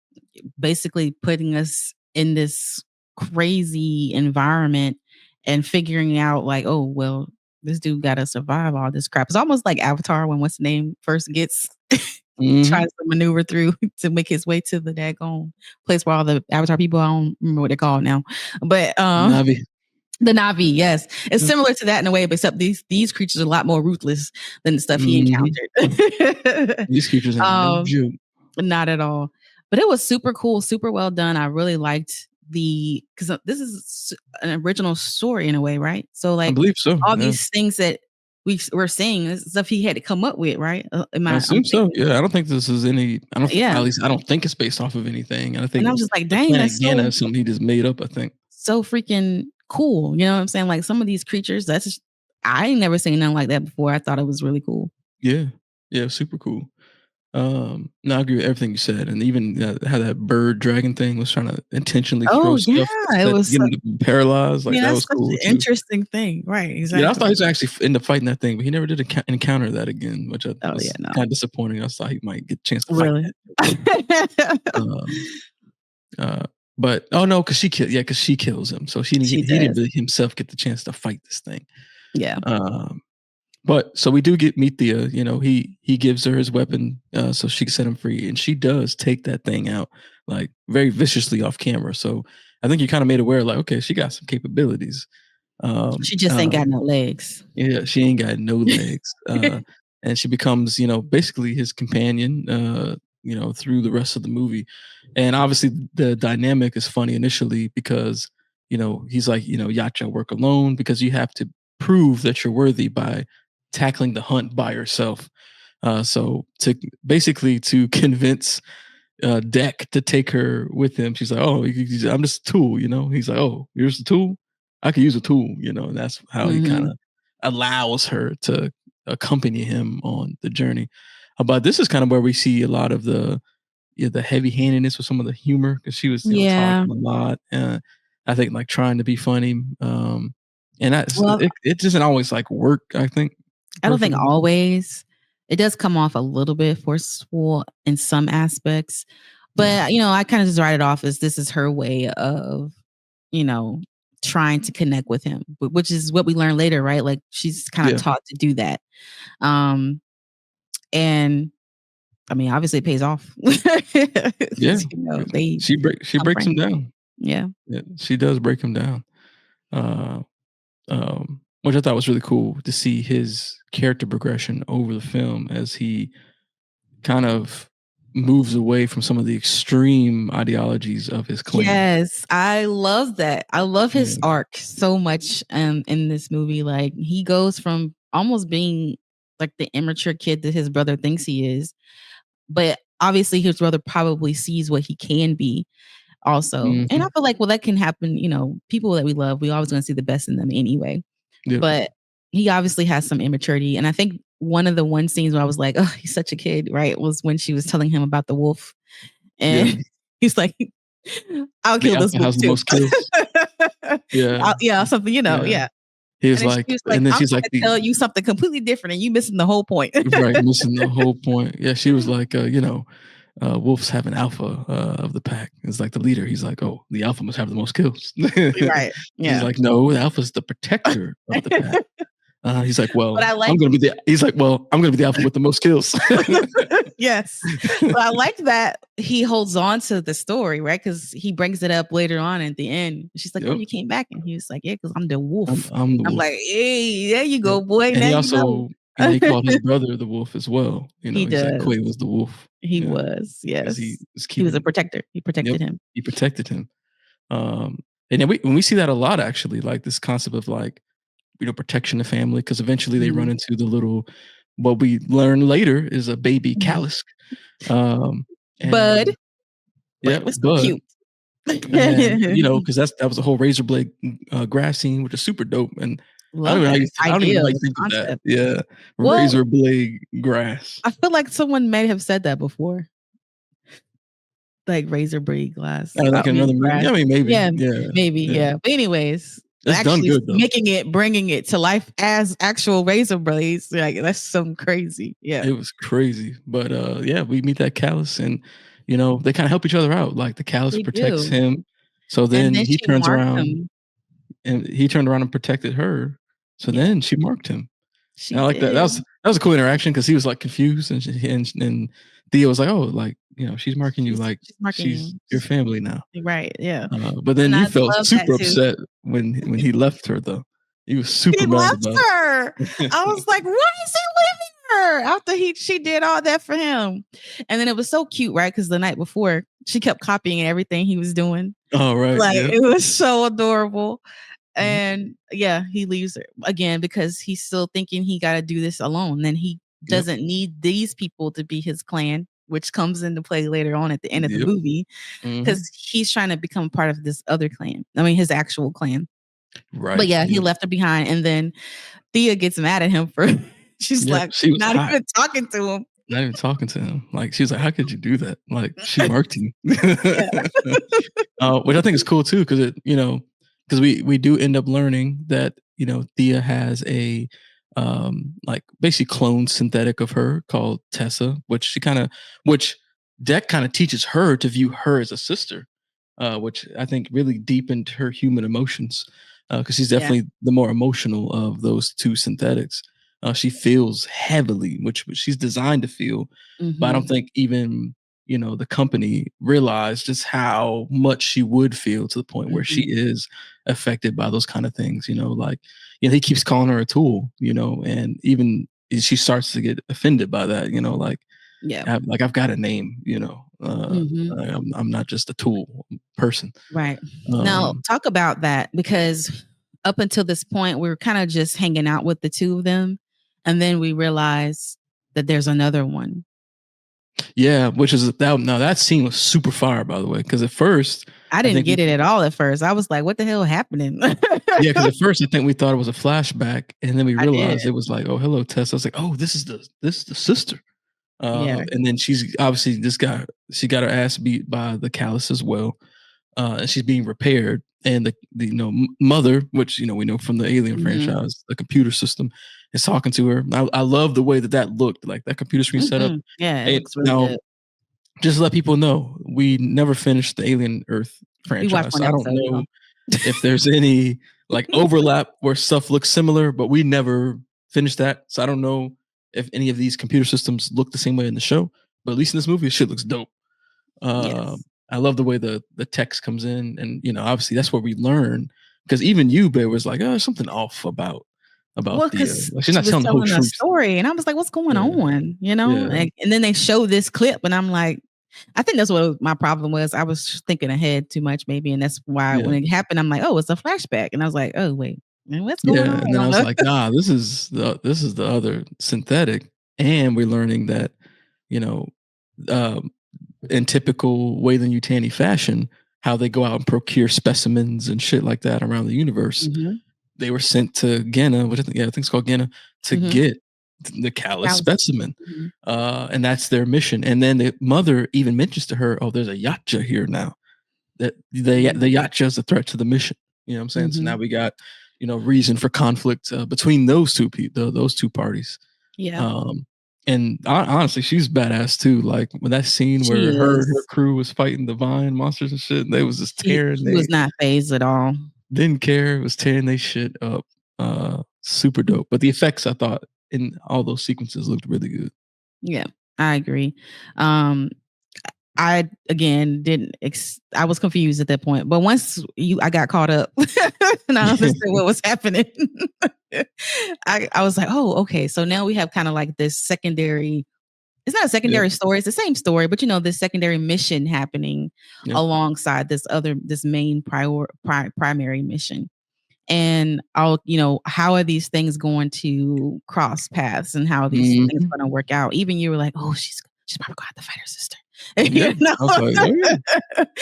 Speaker 2: Basically putting us in this crazy environment and figuring out like, oh well, this dude got to survive all this crap. It's almost like Avatar when what's the name first gets
Speaker 1: Hmm.
Speaker 2: tries to maneuver through to make his way to the daggone place where all the Avatar people, I don't remember what they're called now, but
Speaker 1: Navi.
Speaker 2: the Navi, yes, it's
Speaker 1: Yeah.
Speaker 2: similar to that in a way, but except these creatures are a lot more ruthless than the stuff he
Speaker 1: Hmm.
Speaker 2: encountered.
Speaker 1: These creatures ain't no
Speaker 2: um,
Speaker 1: joke.
Speaker 2: Not at all. But it was super cool, super well done. I really liked because this is an original story in a way, right? So
Speaker 1: I
Speaker 2: like
Speaker 1: believe so.
Speaker 2: all
Speaker 1: Yeah.
Speaker 2: these things that we're seeing is stuff he had to come up with, right?
Speaker 1: I
Speaker 2: I'm
Speaker 1: assume so.
Speaker 2: thinking,
Speaker 1: Yeah, I don't think this is any. I don't.
Speaker 2: yeah.
Speaker 1: At least I don't think it's based off of anything. And I
Speaker 2: And
Speaker 1: think
Speaker 2: I was just like,
Speaker 1: the
Speaker 2: dang,
Speaker 1: planet
Speaker 2: that's
Speaker 1: Gana is something he just made up. I think.
Speaker 2: so freaking cool. You know what I'm saying? Like some of these creatures, I ain't never seen nothing like that before. I thought it was really cool.
Speaker 1: Yeah. Yeah. Super cool. No, I agree with everything you said, and even how that bird dragon thing was trying to intentionally throw
Speaker 2: Oh
Speaker 1: stuff
Speaker 2: yeah, it
Speaker 1: that
Speaker 2: was.
Speaker 1: get him to be paralyzed. Like
Speaker 2: Yeah,
Speaker 1: that
Speaker 2: that's
Speaker 1: was
Speaker 2: such
Speaker 1: cool
Speaker 2: an
Speaker 1: too.
Speaker 2: interesting thing, right?
Speaker 1: Yeah, I thought
Speaker 2: Exactly.
Speaker 1: he was actually end up fighting that thing, but he never did encounter that again, which
Speaker 2: Oh yeah,
Speaker 1: was
Speaker 2: no,
Speaker 1: kind of disappointing. I thought he might get a chance to fight
Speaker 2: really.
Speaker 1: that. Um, uh, but oh no, because she kills him, so
Speaker 2: She
Speaker 1: he didn't
Speaker 2: does.
Speaker 1: really himself get the chance to fight this thing.
Speaker 2: Yeah.
Speaker 1: Um, but so we do get meet Thea. He gives her his weapon so she can set him free, and she does take that thing out like very viciously off camera. So I think you kind of made aware, like, okay, she got some capabilities. Um,
Speaker 2: She just ain't got
Speaker 1: um,
Speaker 2: no legs.
Speaker 1: yeah, she ain't got no legs, and she becomes basically his companion. Through the rest of the movie, and obviously the dynamic is funny initially because he's like, Yacha, work alone because you have to prove that you're worthy by tackling the hunt by yourself. So to convince Deck to take her with him, she's like, "Oh, I'm just a tool," He's like, "Oh, you're just a tool. I could use a tool," and that's how he kind
Speaker 2: Mhm.
Speaker 1: of allows her to accompany him on the journey. But this is kind of where we see a lot of the heavy handedness with some of the humor because she was
Speaker 2: Yeah.
Speaker 1: talking a lot. I think like trying to be funny, And that's
Speaker 2: Well,
Speaker 1: it doesn't always like work, I think,
Speaker 2: I don't think
Speaker 1: perfectly.
Speaker 2: always. It does come off a little bit forceful in some aspects,
Speaker 1: Yeah.
Speaker 2: but I kind of just write it off as this is her way of, you know, trying to connect with him, which is what we learn later, right? Like she's kind of
Speaker 1: Yeah.
Speaker 2: taught to do that. Um, and I mean, obviously it pays off.
Speaker 1: Yeah.
Speaker 2: They
Speaker 1: She
Speaker 2: become
Speaker 1: breaks him
Speaker 2: friends.
Speaker 1: down.
Speaker 2: Yeah.
Speaker 1: Yeah, she does break him down. Uh, which I thought was really cool to see his character progression over the film as he kind of moves away from some of the extreme ideologies of his clan.
Speaker 2: Yes, I love that. I love his
Speaker 1: Yeah.
Speaker 2: arc so much in this movie. Like he goes from almost being like the immature kid that his brother thinks he is, but obviously his brother probably sees what he can be also. And I
Speaker 1: Mhm.
Speaker 2: feel like, well, that can happen, people that we love, we always want to see the best in them anyway.
Speaker 1: Yep.
Speaker 2: But he obviously has some immaturity. And I think one scenes where I was like, oh, he's such a kid, right? Was when she was telling him about the wolf.
Speaker 1: Yeah.
Speaker 2: And he's like, I'll
Speaker 1: The
Speaker 2: kill this
Speaker 1: alpha
Speaker 2: wolf
Speaker 1: has the
Speaker 2: too.
Speaker 1: most kills. Yeah.
Speaker 2: Yeah, something,
Speaker 1: Yeah.
Speaker 2: yeah.
Speaker 1: He
Speaker 2: And
Speaker 1: was
Speaker 2: then she
Speaker 1: like
Speaker 2: was like,
Speaker 1: and then
Speaker 2: I'm
Speaker 1: she's
Speaker 2: trying
Speaker 1: like
Speaker 2: to
Speaker 1: the
Speaker 2: tell you something completely different and you missing the whole point.
Speaker 1: right, missing the whole point. Yeah, she was like, wolves have an alpha of the pack. It's like the leader. He's like, oh, the alpha must have the most kills.
Speaker 2: Right.
Speaker 1: He's
Speaker 2: Yeah.
Speaker 1: like, no, the alpha's the protector of the pack. He's like,
Speaker 2: But
Speaker 1: well,
Speaker 2: I
Speaker 1: I'm
Speaker 2: like
Speaker 1: gonna be the. He's like, well, I'm gonna be the alpha with the most kills.
Speaker 2: yes. But I like that he holds on to the story, right? Because he brings it up later on at the end. She's like, oh,
Speaker 1: Yep,
Speaker 2: you came back. And he was like, yeah, because I'm the wolf.
Speaker 1: I'm the
Speaker 2: I'm like,
Speaker 1: wolf.
Speaker 2: hey, there you
Speaker 1: Yep.
Speaker 2: go, boy.
Speaker 1: And
Speaker 2: Now
Speaker 1: he
Speaker 2: you know.
Speaker 1: also, he called his brother the wolf as well.
Speaker 2: He
Speaker 1: He said
Speaker 2: does.
Speaker 1: Quay was the wolf.
Speaker 2: He
Speaker 1: Yeah,
Speaker 2: was,
Speaker 1: because he
Speaker 2: yes.
Speaker 1: was
Speaker 2: He was a
Speaker 1: keeping.
Speaker 2: protector. He
Speaker 1: Yep,
Speaker 2: protected him.
Speaker 1: he protected him. And then we see that a lot actually, like this concept of like protection of family, because eventually they run
Speaker 2: Mhm.
Speaker 1: into the little what we learn later is a baby
Speaker 2: Mhm.
Speaker 1: Callus. Um,
Speaker 2: Bud,
Speaker 1: and
Speaker 2: but
Speaker 1: yeah,
Speaker 2: it was so
Speaker 1: but
Speaker 2: cute.
Speaker 1: and because that was a whole razor blade grass scene, which is super dope. And
Speaker 2: Love that
Speaker 1: I don't even
Speaker 2: idea,
Speaker 1: know how you
Speaker 2: the
Speaker 1: think of that.
Speaker 2: concept.
Speaker 1: Yeah,
Speaker 2: Well,
Speaker 1: razor blade grass.
Speaker 2: I feel like someone may have said that before, like razor blade glass. I
Speaker 1: Like in another
Speaker 2: mean,
Speaker 1: movie.
Speaker 2: grass.
Speaker 1: Yeah, I mean, maybe.
Speaker 2: Yeah,
Speaker 1: Yeah,
Speaker 2: maybe,
Speaker 1: yeah.
Speaker 2: yeah. But anyways,
Speaker 1: It's done
Speaker 2: actually
Speaker 1: good though.
Speaker 2: bringing it to life as actual razor blades, like that's some crazy. Yeah,
Speaker 1: It was crazy. But yeah, we meet that Callus and they kind of help each other out. Like the Callus
Speaker 2: they
Speaker 1: protects
Speaker 2: do.
Speaker 1: him. So
Speaker 2: And
Speaker 1: then
Speaker 2: then
Speaker 1: he
Speaker 2: she
Speaker 1: turns
Speaker 2: marked
Speaker 1: around
Speaker 2: him.
Speaker 1: and protected her. So
Speaker 2: Yeah,
Speaker 1: then she marked him. And
Speaker 2: she
Speaker 1: I like that. That was
Speaker 2: did.
Speaker 1: that was a cool interaction because he was like confused and Theo was like, "Oh, like she's marking you like
Speaker 2: She's marking
Speaker 1: she's
Speaker 2: you.
Speaker 1: your family now."
Speaker 2: Right, yeah.
Speaker 1: But then
Speaker 2: And
Speaker 1: you
Speaker 2: I
Speaker 1: felt
Speaker 2: love that
Speaker 1: super
Speaker 2: too.
Speaker 1: upset when he left her though. He was
Speaker 2: He
Speaker 1: super mad
Speaker 2: left
Speaker 1: about
Speaker 2: her.
Speaker 1: it.
Speaker 2: I was like, why is he leaving her after she did all that for him? And then it was so cute, right? Because the night before, she kept copying everything he was doing.
Speaker 1: Oh right,
Speaker 2: Like
Speaker 1: yeah.
Speaker 2: it was so adorable.
Speaker 1: Mhm.
Speaker 2: And yeah, he leaves her again because he's still thinking he got to do this alone. Then he
Speaker 1: Yep.
Speaker 2: doesn't need these people to be his clan, which comes into play later on at the end of the
Speaker 1: Yep.
Speaker 2: movie
Speaker 1: Mhm.
Speaker 2: because he's trying to become part of this other clan. I mean, his actual clan. But
Speaker 1: Right.
Speaker 2: yeah, he
Speaker 1: Yep.
Speaker 2: left her behind. And then Thea gets mad at him for she's
Speaker 1: Yep.
Speaker 2: like
Speaker 1: She was
Speaker 2: not
Speaker 1: hot.
Speaker 2: even talking to him.
Speaker 1: Not even talking to him. Like she was like, "How could you do that?" Like she marked you.
Speaker 2: Yeah.
Speaker 1: Which I think is cool too, because because we do end up learning that Thea has a like basically cloned synthetic of her called Tessa, which Deck kind of teaches her to view her as a sister, which I think really deepened her human emotions because she's
Speaker 2: Yeah.
Speaker 1: definitely the more emotional of those two synthetics. She feels heavily, which she's designed to feel, but I don't
Speaker 2: Mhm.
Speaker 1: think even the company realized just how much she would feel to the point where she
Speaker 2: Mhm.
Speaker 1: is affected by those kind of things. Like he keeps calling her a tool, and even she starts to get offended by that. Like
Speaker 2: Yeah.
Speaker 1: I've got a name.
Speaker 2: Mhm.
Speaker 1: I'm not just a tool person.
Speaker 2: Right. Now,
Speaker 1: Um,
Speaker 2: talk about that because up until this point, we were kind of just hanging out with the two of them. And then we realize that there's another one.
Speaker 1: yeah, which is that. No, that scene was super fire, by the way, because at first
Speaker 2: I
Speaker 1: I
Speaker 2: didn't
Speaker 1: think
Speaker 2: get it at all at first. I was like, what the hell happening?
Speaker 1: yeah, because at first I think we thought it was a flashback, and then we
Speaker 2: I did.
Speaker 1: realized it was like, oh, hello, Tess. I was like, oh, this is the sister.
Speaker 2: Yeah.
Speaker 1: And then she's obviously she got her ass beat by the Callus as well. and she's being repaired. And the mother, which we know from the Alien
Speaker 2: Mhm.
Speaker 1: franchise, the computer system, is talking to her. I love the way that looked, like that computer screen setup.
Speaker 2: Mhm. Yeah, it
Speaker 1: And
Speaker 2: looks really
Speaker 1: now,
Speaker 2: good.
Speaker 1: just to let people know, we never finished the Alien Earth
Speaker 2: We watched
Speaker 1: franchise.
Speaker 2: one
Speaker 1: I don't
Speaker 2: episode,
Speaker 1: know
Speaker 2: y'all.
Speaker 1: if there's any like overlap where stuff looks similar, but we never finished that. So I don't know if any of these computer systems look the same way in the show, but at least in this movie, shit looks dope. Uh,
Speaker 2: Yes.
Speaker 1: I love the way the text comes in, and obviously that's where we learn, because even you, Bear, was like, "Oh, there's something off about
Speaker 2: Well,
Speaker 1: the
Speaker 2: because
Speaker 1: like she's
Speaker 2: she
Speaker 1: not
Speaker 2: was
Speaker 1: telling the whole
Speaker 2: telling a
Speaker 1: truth."
Speaker 2: story, and I was like, "What's going
Speaker 1: Yeah,
Speaker 2: on?" You know?
Speaker 1: yeah,
Speaker 2: And then they show this clip, and I'm like, I think that's what my problem was. I was thinking ahead too much, maybe, and that's why
Speaker 1: yeah,
Speaker 2: when it happened, I'm like, "Oh, it's a flashback," and I was like, "Oh, wait, what's going
Speaker 1: yeah.
Speaker 2: on?"
Speaker 1: And then I
Speaker 2: On
Speaker 1: was
Speaker 2: the
Speaker 1: like, "Nah, this is the other synthetic," and we're learning that you know, um, in typical Wayland Yutani fashion, how they go out and procure specimens and shit like that around the universe.
Speaker 2: Mhm,
Speaker 1: They were sent to Guinea, which I think it's called Guinea, to
Speaker 2: mhm.
Speaker 1: get the callus
Speaker 2: Dallas.
Speaker 1: specimen.
Speaker 2: Mhm,
Speaker 1: And that's their mission. And then the mother even mentions to her, "Oh, there's a Yacha here now. That
Speaker 2: mhm,
Speaker 1: the Yacha is a threat to the mission." You know what I'm saying? So now
Speaker 2: mhm.
Speaker 1: we got reason for conflict between those two those two parties.
Speaker 2: Yeah,
Speaker 1: Um, and honestly, she's badass too. Like when that scene where
Speaker 2: she
Speaker 1: her
Speaker 2: is.
Speaker 1: crew was fighting the vine monsters and shit, and they was just tearing
Speaker 2: She was
Speaker 1: they
Speaker 2: not phased at all.
Speaker 1: didn't care, was tearing they shit up. Super dope. But the effects, I thought, in all those sequences looked really good.
Speaker 2: Yeah, I agree. Um, I again didn't. I was confused at that point, but once I got caught up and I understood what was happening. I was like, oh, okay. So now we have kind of like this secondary. It's not a
Speaker 1: Yep,
Speaker 2: secondary story. It's the same story, but this secondary mission happening
Speaker 1: yep.
Speaker 2: alongside this main primary mission. And how are these things going to cross paths, and how are these things
Speaker 1: Mhm.
Speaker 2: going to work out? Even you were like, oh, she's probably going to have to fight her sister.
Speaker 1: Yeah.
Speaker 2: you know
Speaker 1: I was like, "Oh, yeah."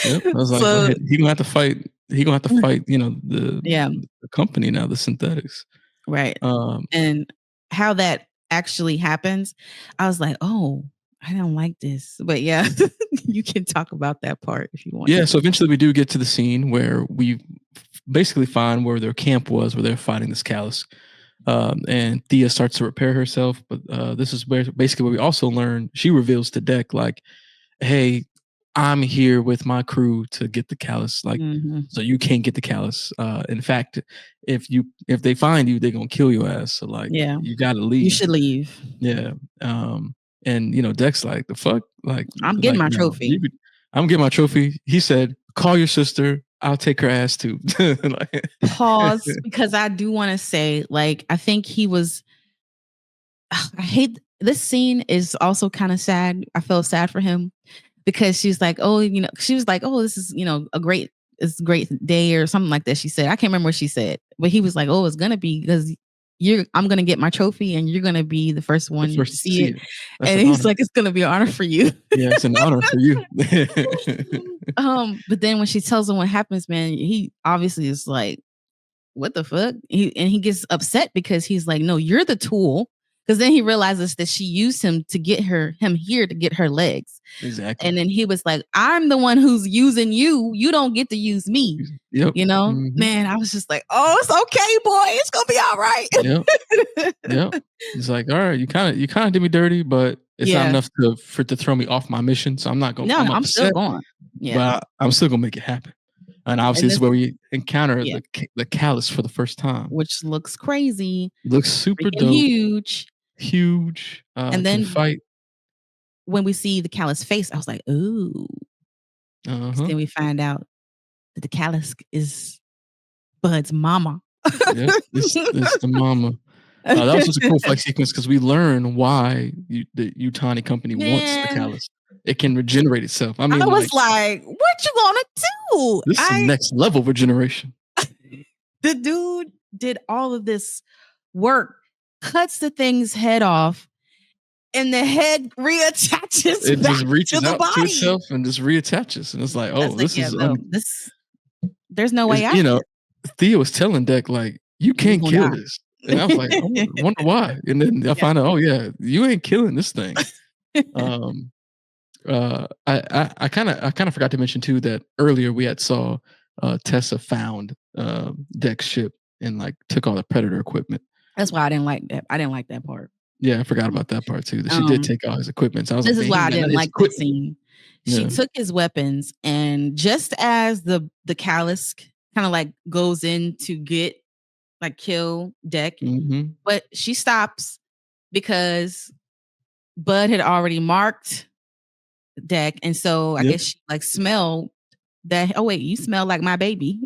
Speaker 1: Yep. I was like, "Go
Speaker 2: so
Speaker 1: ahead. He gonna have to fight the
Speaker 2: yeah,
Speaker 1: company now, the synthetics."
Speaker 2: right.
Speaker 1: Um,
Speaker 2: And how that actually happens, I was like, oh, I don't like this. But yeah, you can talk about that part if you want
Speaker 1: yeah, so
Speaker 2: to.
Speaker 1: eventually we do get to the scene where we basically find where their camp was, where they're fighting this callus. And Thea starts to repair herself, but this is where basically where we also learn she reveals to Deck, like, "Hey, I'm here with my crew to get the callus. Like,
Speaker 2: Hmm.
Speaker 1: so you can't get the callus. In fact, if they find you, they're gonna kill your ass. So like,
Speaker 2: Yeah,
Speaker 1: you got to
Speaker 2: you
Speaker 1: leave."
Speaker 2: should leave.
Speaker 1: Yeah. And Deck's like, "The fuck,
Speaker 2: I'm getting my
Speaker 1: no,
Speaker 2: trophy.
Speaker 1: I'm getting my trophy." He said, "Call your sister. I'll take her ass too." Like,
Speaker 2: Pause, because I do want to say, like, I think he was. I hate this scene is also kind of sad. I felt sad for him because she's like, oh, she was like, oh, this is, it's a great day or something like that. She said, I can't remember what she said, but he was like, oh, it's gonna be because I'm gonna get my trophy and you're gonna be the first
Speaker 1: the
Speaker 2: one to
Speaker 1: first to
Speaker 2: see
Speaker 1: see
Speaker 2: it.
Speaker 1: it. That's
Speaker 2: And
Speaker 1: an
Speaker 2: he's
Speaker 1: honor.
Speaker 2: like, it's gonna be an honor for you.
Speaker 1: Yeah, it's an honor for you.
Speaker 2: But then when she tells him what happens, man, he obviously is like, what the fuck? He gets upset because he's like, no, you're the tool. Because then he realizes that she used him to get him here to get her legs.
Speaker 1: Exactly.
Speaker 2: And then he was like, I'm the one who's using you. You don't get to use me.
Speaker 1: Yep. Mhm.
Speaker 2: Man, I was just like, oh, it's okay, boy. It's gonna be all
Speaker 1: Yep.
Speaker 2: right.
Speaker 1: Yep. He's like, "All right, you kind of did me dirty, but it's not
Speaker 2: Yeah.
Speaker 1: enough to throw me off my mission. So
Speaker 2: No,
Speaker 1: I'm
Speaker 2: I'm still
Speaker 1: upset,
Speaker 2: going. Yeah.
Speaker 1: but I'm still gonna make it happen." And obviously,
Speaker 2: And
Speaker 1: this is
Speaker 2: this,
Speaker 1: where we encounter
Speaker 2: yeah,
Speaker 1: the callus for the first time.
Speaker 2: which looks crazy,
Speaker 1: Looks super
Speaker 2: freaking
Speaker 1: dope,
Speaker 2: huge.
Speaker 1: huge.
Speaker 2: And
Speaker 1: Can
Speaker 2: then
Speaker 1: fight.
Speaker 2: when we see the callus face, I was like, ooh.
Speaker 1: Uh
Speaker 2: 'Cause
Speaker 1: huh.
Speaker 2: then we find out that the callus is Bud's mama.
Speaker 1: Yep. This the mama. That was just a cool fight sequence because we learn why the Utani company wants the
Speaker 2: Man,
Speaker 1: callus. It can regenerate itself. I
Speaker 2: I
Speaker 1: mean,
Speaker 2: was
Speaker 1: like,
Speaker 2: like, "What you gonna do?"
Speaker 1: this is some next level regeneration.
Speaker 2: The dude did all of this work, cuts the thing's head off, and the head reattaches
Speaker 1: It
Speaker 2: back
Speaker 1: just
Speaker 2: to
Speaker 1: reaches
Speaker 2: the
Speaker 1: out to
Speaker 2: body.
Speaker 1: itself and just reattaches, and it's like,
Speaker 2: I
Speaker 1: oh,
Speaker 2: was like,
Speaker 1: this
Speaker 2: "Yeah,
Speaker 1: is
Speaker 2: no, there's no way
Speaker 1: is
Speaker 2: out of this.
Speaker 1: Thea was telling Deck, like, "You
Speaker 2: You
Speaker 1: can't
Speaker 2: gonna
Speaker 1: kill
Speaker 2: die."
Speaker 1: this," and I was like, "I wonder why." And then I
Speaker 2: Yeah.
Speaker 1: find out, oh yeah, you ain't killing this thing. Um, I kind of forgot to mention too that earlier we had saw Tessa found Deck's ship and like took all the Predator equipment.
Speaker 2: That's why I didn't like that. I didn't like that part.
Speaker 1: Yeah, I forgot about that part too. That she did
Speaker 2: Um,
Speaker 1: take all his equipment. So I was like,
Speaker 2: this is
Speaker 1: man, he
Speaker 2: why
Speaker 1: ain't
Speaker 2: I
Speaker 1: got none
Speaker 2: didn't
Speaker 1: of his
Speaker 2: like that
Speaker 1: equipment.
Speaker 2: scene. She
Speaker 1: Yeah.
Speaker 2: took his weapons, and just as the callus kind of like goes in to get like kill Deck,
Speaker 1: Hmm.
Speaker 2: but she stops because Bud had already marked Deck, and so I
Speaker 1: Yep.
Speaker 2: guess she like smelled that. Oh wait, you smell like my baby.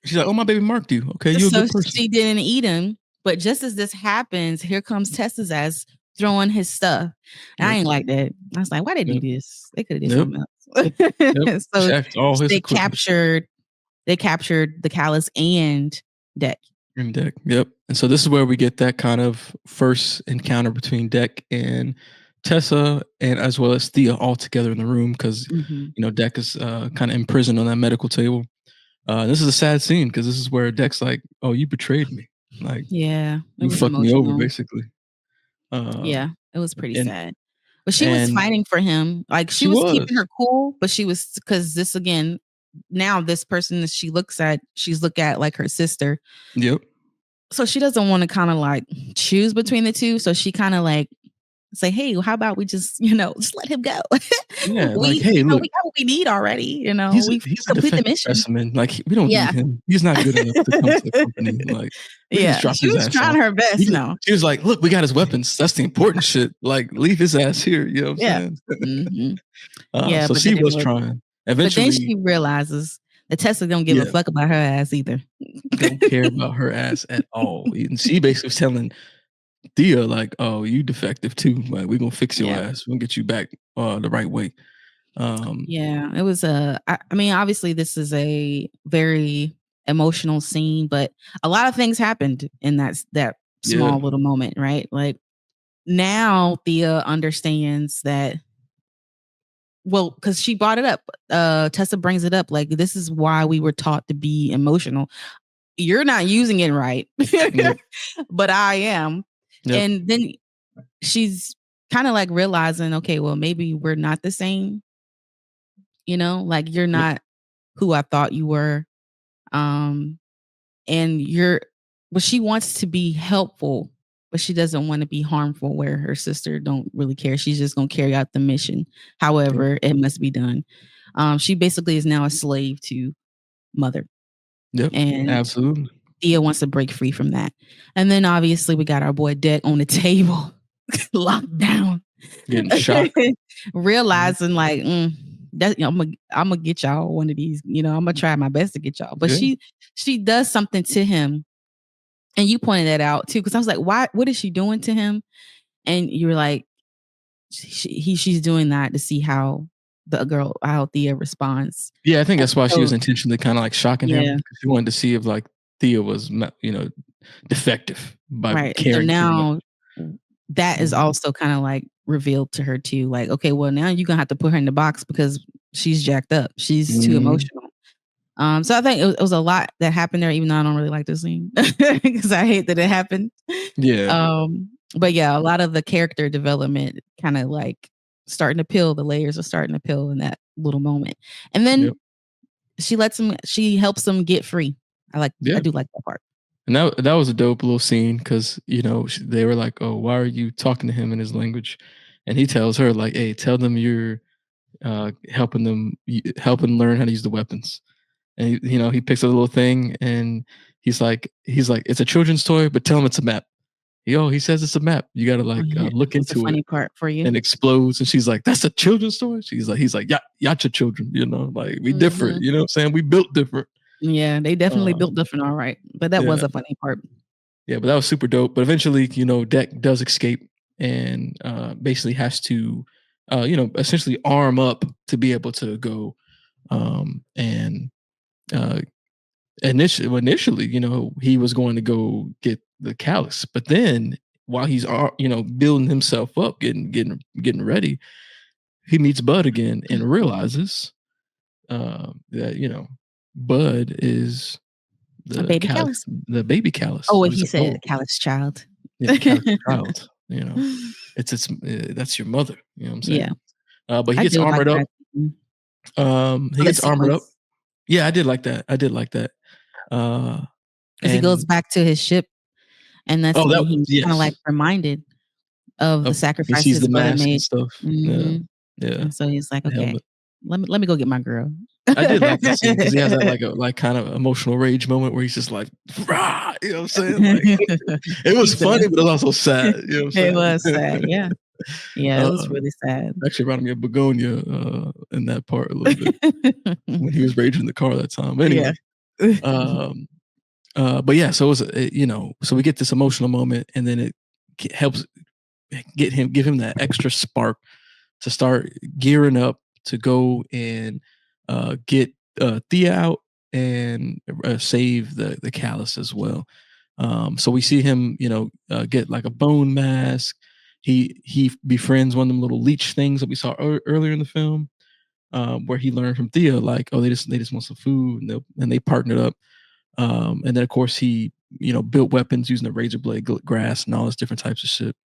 Speaker 1: She's like, oh, my baby marked you. Okay, you a
Speaker 2: So
Speaker 1: good person.
Speaker 2: she didn't eat him. But just as this happens, here comes Tessa's ass throwing his stuff. And I
Speaker 1: Yep.
Speaker 2: ain't like that. I was like, why they do
Speaker 1: Yep.
Speaker 2: this? They could have did
Speaker 1: Yep.
Speaker 2: something
Speaker 1: Yep.
Speaker 2: else. So
Speaker 1: Checked all his
Speaker 2: they
Speaker 1: equipment.
Speaker 2: captured the callus and Deck.
Speaker 1: And Deck. Yep. And so this is where we get that kind of first encounter between Deck and Tessa, and as well as Thea all together in the room because
Speaker 2: Mm-hmm.
Speaker 1: Deck is kind of imprisoned on that medical table. This is a sad scene because this is where Deck's like, "Oh, you betrayed me. Like
Speaker 2: Yeah, it
Speaker 1: you
Speaker 2: was
Speaker 1: fucked me over,
Speaker 2: emotional.
Speaker 1: basically."
Speaker 2: Yeah,
Speaker 1: Um,
Speaker 2: it was pretty
Speaker 1: and
Speaker 2: sad. But she was
Speaker 1: and
Speaker 2: fighting for him. Like she
Speaker 1: she
Speaker 2: was keeping her
Speaker 1: was.
Speaker 2: cool, but she was because this again, now this person that she's look at like her sister.
Speaker 1: Yep.
Speaker 2: So she doesn't want to kind of like choose between the two. So she kind of like say, hey, how about we just, just let him go.
Speaker 1: Yeah. Like, hey,
Speaker 2: We
Speaker 1: look,
Speaker 2: got what we need already. We've
Speaker 1: he's a
Speaker 2: complete the
Speaker 1: defective
Speaker 2: mission.
Speaker 1: specimen. Like, we don't need
Speaker 2: Yeah.
Speaker 1: him. He's not good enough to come to the company. Like, we can just
Speaker 2: Yeah.
Speaker 1: drop
Speaker 2: She
Speaker 1: his
Speaker 2: was
Speaker 1: ass
Speaker 2: trying
Speaker 1: off.
Speaker 2: her best. No.
Speaker 1: She was like, look, we got his weapons. That's the important shit. Like, leave his ass here. You know what
Speaker 2: Yeah.
Speaker 1: I'm saying?
Speaker 2: Hmm. Yeah.
Speaker 1: So
Speaker 2: But then
Speaker 1: she
Speaker 2: it
Speaker 1: was
Speaker 2: was,
Speaker 1: trying.
Speaker 2: but then
Speaker 1: Eventually,
Speaker 2: she realizes that Tessa don't give a
Speaker 1: yeah,
Speaker 2: fuck about her ass either.
Speaker 1: don't care about her ass at all. And she basically was telling Thea, like, oh, you defective too. Like, we're gonna fix your
Speaker 2: Yeah.
Speaker 1: ass. We're gonna get you back the right way.
Speaker 2: Yeah, it was I mean, obviously this is a very emotional scene, but a lot of things happened in that
Speaker 1: Yeah.
Speaker 2: small little moment, right? Like now Thea understands that, well, because she brought it up. Tessa brings it up, like this is why we were taught to be emotional. You're not using it right,
Speaker 1: Yep.
Speaker 2: but I am.
Speaker 1: Yep.
Speaker 2: And then she's kind of like realizing, okay, well, maybe we're not the same, like you're
Speaker 1: Yep.
Speaker 2: not who I thought you were. Um, and but she wants to be helpful, but she doesn't want to be harmful where her sister don't really care. She's just gonna carry out the mission,
Speaker 1: Yep.
Speaker 2: however it must be done. She basically is now a slave to Mother.
Speaker 1: Yep.
Speaker 2: And
Speaker 1: Absolutely.
Speaker 2: Thea wants to break free from that. And then obviously we got our boy Deck on the table, locked down,
Speaker 1: Getting shot.
Speaker 2: realizing like, that I'm gonna get y'all one of these. I'm gonna try my best to get y'all. But
Speaker 1: Yeah.
Speaker 2: she does something to him, and you pointed that out too, because I was like, why? What is she doing to him? And you were like, she's doing that to see how how Thea responds.
Speaker 1: Yeah, I think that's why she was
Speaker 2: So
Speaker 1: intentionally kind of like shocking him
Speaker 2: yeah,
Speaker 1: because she wanted to see if like Thea was, defective by
Speaker 2: right. And so
Speaker 1: caring too much.
Speaker 2: now that is
Speaker 1: Mhm.
Speaker 2: also kind of like revealed to her too. Like, okay, well now you're gonna have to put her in the box because she's jacked up. She's too
Speaker 1: Mhm.
Speaker 2: emotional. So I think it was a lot that happened there, even though I don't really like this scene because I hate that it happened.
Speaker 1: Yeah.
Speaker 2: But yeah, a lot of the character development kind of like starting to peel, the layers are starting to peel in that little moment. And then
Speaker 1: Yep.
Speaker 2: she helps him get free. I
Speaker 1: Yeah.
Speaker 2: do like that part.
Speaker 1: And that was a dope little scene because they were like, "Oh, why are you talking to him in his language?" And he tells her like, "Hey, tell them you're helping learn how to use the weapons." And he picks a little thing and he's like, "It's a children's toy, but tell him it's a map." He says it's a map. You gotta
Speaker 2: Oh,
Speaker 1: like
Speaker 2: yeah.
Speaker 1: look
Speaker 2: What's the
Speaker 1: into it.
Speaker 2: funny part for you?
Speaker 1: And explodes, and she's like, "That's a children's story." He's like, "Yeah, yacha children, like we different,
Speaker 2: Hmm.
Speaker 1: you know what I'm saying? We built different."
Speaker 2: Yeah, they definitely
Speaker 1: Uh,
Speaker 2: built different, all right. But that
Speaker 1: yeah,
Speaker 2: was a funny part.
Speaker 1: yeah, but that was super dope. But eventually, Deck does escape and basically has to, essentially arm up to be able to go. And uh, initially, he was going to go get the callus, but then while he's, building himself up, getting ready, he meets Bud again and realizes that Bud is
Speaker 2: A baby callus.
Speaker 1: the baby callus.
Speaker 2: Oh,
Speaker 1: So
Speaker 2: what
Speaker 1: he's
Speaker 2: he
Speaker 1: like,
Speaker 2: said,
Speaker 1: oh,
Speaker 2: callus child.
Speaker 1: yeah, the callus child. It's that's your mother. You know what I'm
Speaker 2: Yeah.
Speaker 1: saying? But he
Speaker 2: I
Speaker 1: gets
Speaker 2: do like
Speaker 1: armored up.
Speaker 2: that. Mhm.
Speaker 1: He
Speaker 2: For the
Speaker 1: gets armored up.
Speaker 2: sequence.
Speaker 1: Yeah, I did like that. I did like that. Uh,
Speaker 2: 'Cause he goes
Speaker 1: and
Speaker 2: back to his ship, and that's
Speaker 1: oh,
Speaker 2: when
Speaker 1: that
Speaker 2: he's kinda, like,
Speaker 1: yes,
Speaker 2: reminded of the
Speaker 1: he
Speaker 2: sacrifice
Speaker 1: sees
Speaker 2: his
Speaker 1: the
Speaker 2: brother
Speaker 1: mask and
Speaker 2: made.
Speaker 1: stuff. Yeah,
Speaker 2: Mhm.
Speaker 1: yeah,
Speaker 2: And so he's like,
Speaker 1: the
Speaker 2: "Okay,
Speaker 1: helmet.
Speaker 2: let me go get my girl."
Speaker 1: I did like that scene because he has that like kind of emotional rage moment where he's just like, rah, you know what I'm saying? Like it was
Speaker 2: He
Speaker 1: funny,
Speaker 2: does.
Speaker 1: but it was also sad. You know what
Speaker 2: It
Speaker 1: I'm
Speaker 2: was
Speaker 1: saying?
Speaker 2: sad, yeah. Yeah, it was
Speaker 1: uh,
Speaker 2: really sad.
Speaker 1: Actually, reminded me of Begonia in that part a little bit when he was raging in the car that time.
Speaker 2: Yeah.
Speaker 1: Anyway, um, but yeah, so it was so we get this emotional moment, and then it helps give him that extra spark to start gearing up to go and get Thea out and save the Callus as well. So we see him, get like a bone mask. He befriends one of them little leech things that we saw earlier in the film, where he learned from Thea, like, oh, they just want some food, and they partnered up. And then of course he, built weapons using the razor blade grass and all this different types of shit.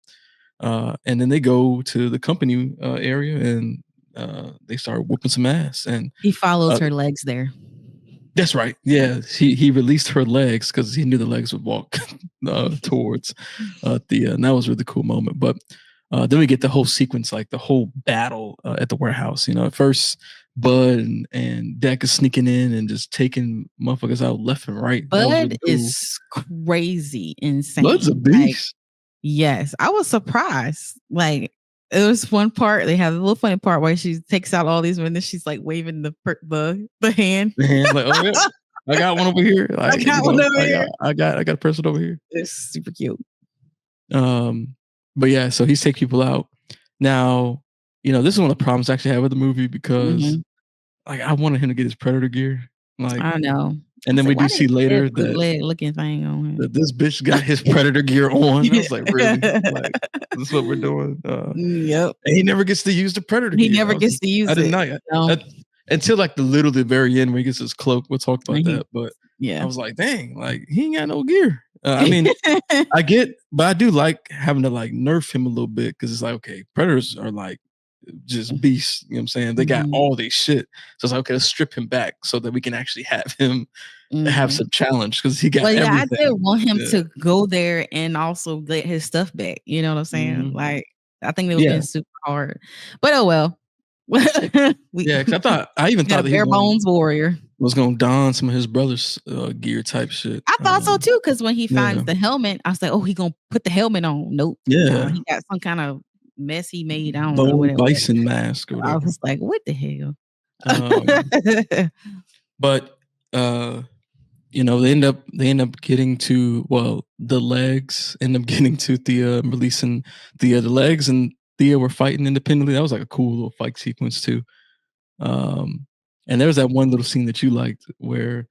Speaker 1: And then they go to the company area and they start whooping some ass. And
Speaker 2: He follows
Speaker 1: uh,
Speaker 2: her legs there.
Speaker 1: that's right. Yeah, he released her legs because he knew the legs would walk towards Thea, and that was a really cool moment. But then we get the whole sequence, like the whole battle at the warehouse. At first Bud and Deck is sneaking in and just taking motherfuckers out left and right. That was
Speaker 2: Bud
Speaker 1: really cool.
Speaker 2: is crazy
Speaker 1: Bud's a
Speaker 2: insane. Like,
Speaker 1: beast.
Speaker 2: yes, I was surprised. Like, there was one part they have a little funny part where she takes out all these and then she's like waving the hand.
Speaker 1: Man, like, oh yeah, I got one over here.
Speaker 2: I
Speaker 1: Like,
Speaker 2: got one over here.
Speaker 1: I got a person over here.
Speaker 2: It's super cute.
Speaker 1: Um, but yeah, so he's taking people out. Now, this is one of the problems I actually have with the movie because
Speaker 2: Mhm.
Speaker 1: like I wanted him to get his predator gear. Like,
Speaker 2: I know.
Speaker 1: and
Speaker 2: I
Speaker 1: then
Speaker 2: said,
Speaker 1: we
Speaker 2: "Why
Speaker 1: do
Speaker 2: did
Speaker 1: see
Speaker 2: he get
Speaker 1: later that
Speaker 2: bootleg looking thing on him?"
Speaker 1: this bitch got his predator gear on. I was like, really? Like, this is what we're doing?
Speaker 2: Yep.
Speaker 1: And he never gets to use the predator
Speaker 2: He
Speaker 1: gear.
Speaker 2: never gets to
Speaker 1: I
Speaker 2: use
Speaker 1: did
Speaker 2: it.
Speaker 1: not
Speaker 2: No.
Speaker 1: that, until like the very end when he gets his cloak. We'll talk about
Speaker 2: And he
Speaker 1: that. But I
Speaker 2: yeah.
Speaker 1: was like, dang, like he ain't got no gear. I mean, but I do like having to like nerf him a little bit because it's like, okay, predators are like just beasts. You know what I'm saying? They got
Speaker 2: Mhm.
Speaker 1: all these shit. So it's like, okay, let's strip him back so that we can actually have him have
Speaker 2: Mhm.
Speaker 1: some challenge because he got
Speaker 2: Well, yeah, I did
Speaker 1: everything.
Speaker 2: want him
Speaker 1: Yeah.
Speaker 2: to go there and also get his stuff back, you know what I'm saying?
Speaker 1: Mhm.
Speaker 2: Like, I think it would've
Speaker 1: Yeah.
Speaker 2: been super hard. But oh well. We
Speaker 1: Yeah. Cause I even
Speaker 2: got
Speaker 1: thought
Speaker 2: a
Speaker 1: that he
Speaker 2: bare bones warrior.
Speaker 1: was gonna don some of his brother's gear type shit.
Speaker 2: I thought so too, because when he
Speaker 1: Yeah.
Speaker 2: finds the helmet, I was like, "Oh, he gonna put the helmet on." Nope. No,
Speaker 1: Yeah.
Speaker 2: he got some kind of mess he made. I don't know what
Speaker 1: Bone
Speaker 2: it was.
Speaker 1: bison mask or
Speaker 2: I
Speaker 1: whatever.
Speaker 2: was like, "What the hell?"
Speaker 1: Um, but uh they end up getting to, well, the legs end up getting to Thea and releasing Thea. The legs and Thea were fighting independently. That was like a cool little fight sequence too. Um, and there was that one little scene that you liked where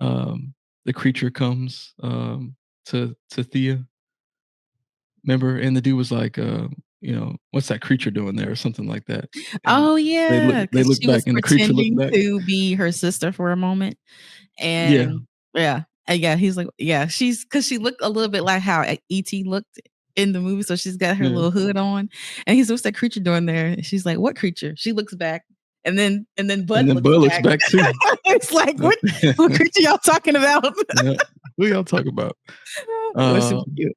Speaker 1: the creature comes to Thea. Remember? And the dude was like, what's that creature doing there or something like that. And
Speaker 2: Oh,
Speaker 1: they
Speaker 2: yeah, because
Speaker 1: look
Speaker 2: she was
Speaker 1: back and the creature looked
Speaker 2: pretending
Speaker 1: back.
Speaker 2: to be her sister for a moment,
Speaker 1: Yeah,
Speaker 2: and yeah, and yeah, he's like, yeah, she's because she looked a little bit like how E.T. looked in the movie, so she's got her
Speaker 1: yeah.
Speaker 2: little hood on, and he's, "What's that creature doing there?" And she's like, "What creature?" She looks back, and then
Speaker 1: And
Speaker 2: Bud
Speaker 1: then
Speaker 2: looks
Speaker 1: Bud looks
Speaker 2: back.
Speaker 1: back too.
Speaker 2: It's like,
Speaker 1: Yep.
Speaker 2: what creature y'all talking about?"
Speaker 1: Yeah. Who y'all talk about?
Speaker 2: It was super
Speaker 1: Um,
Speaker 2: cute.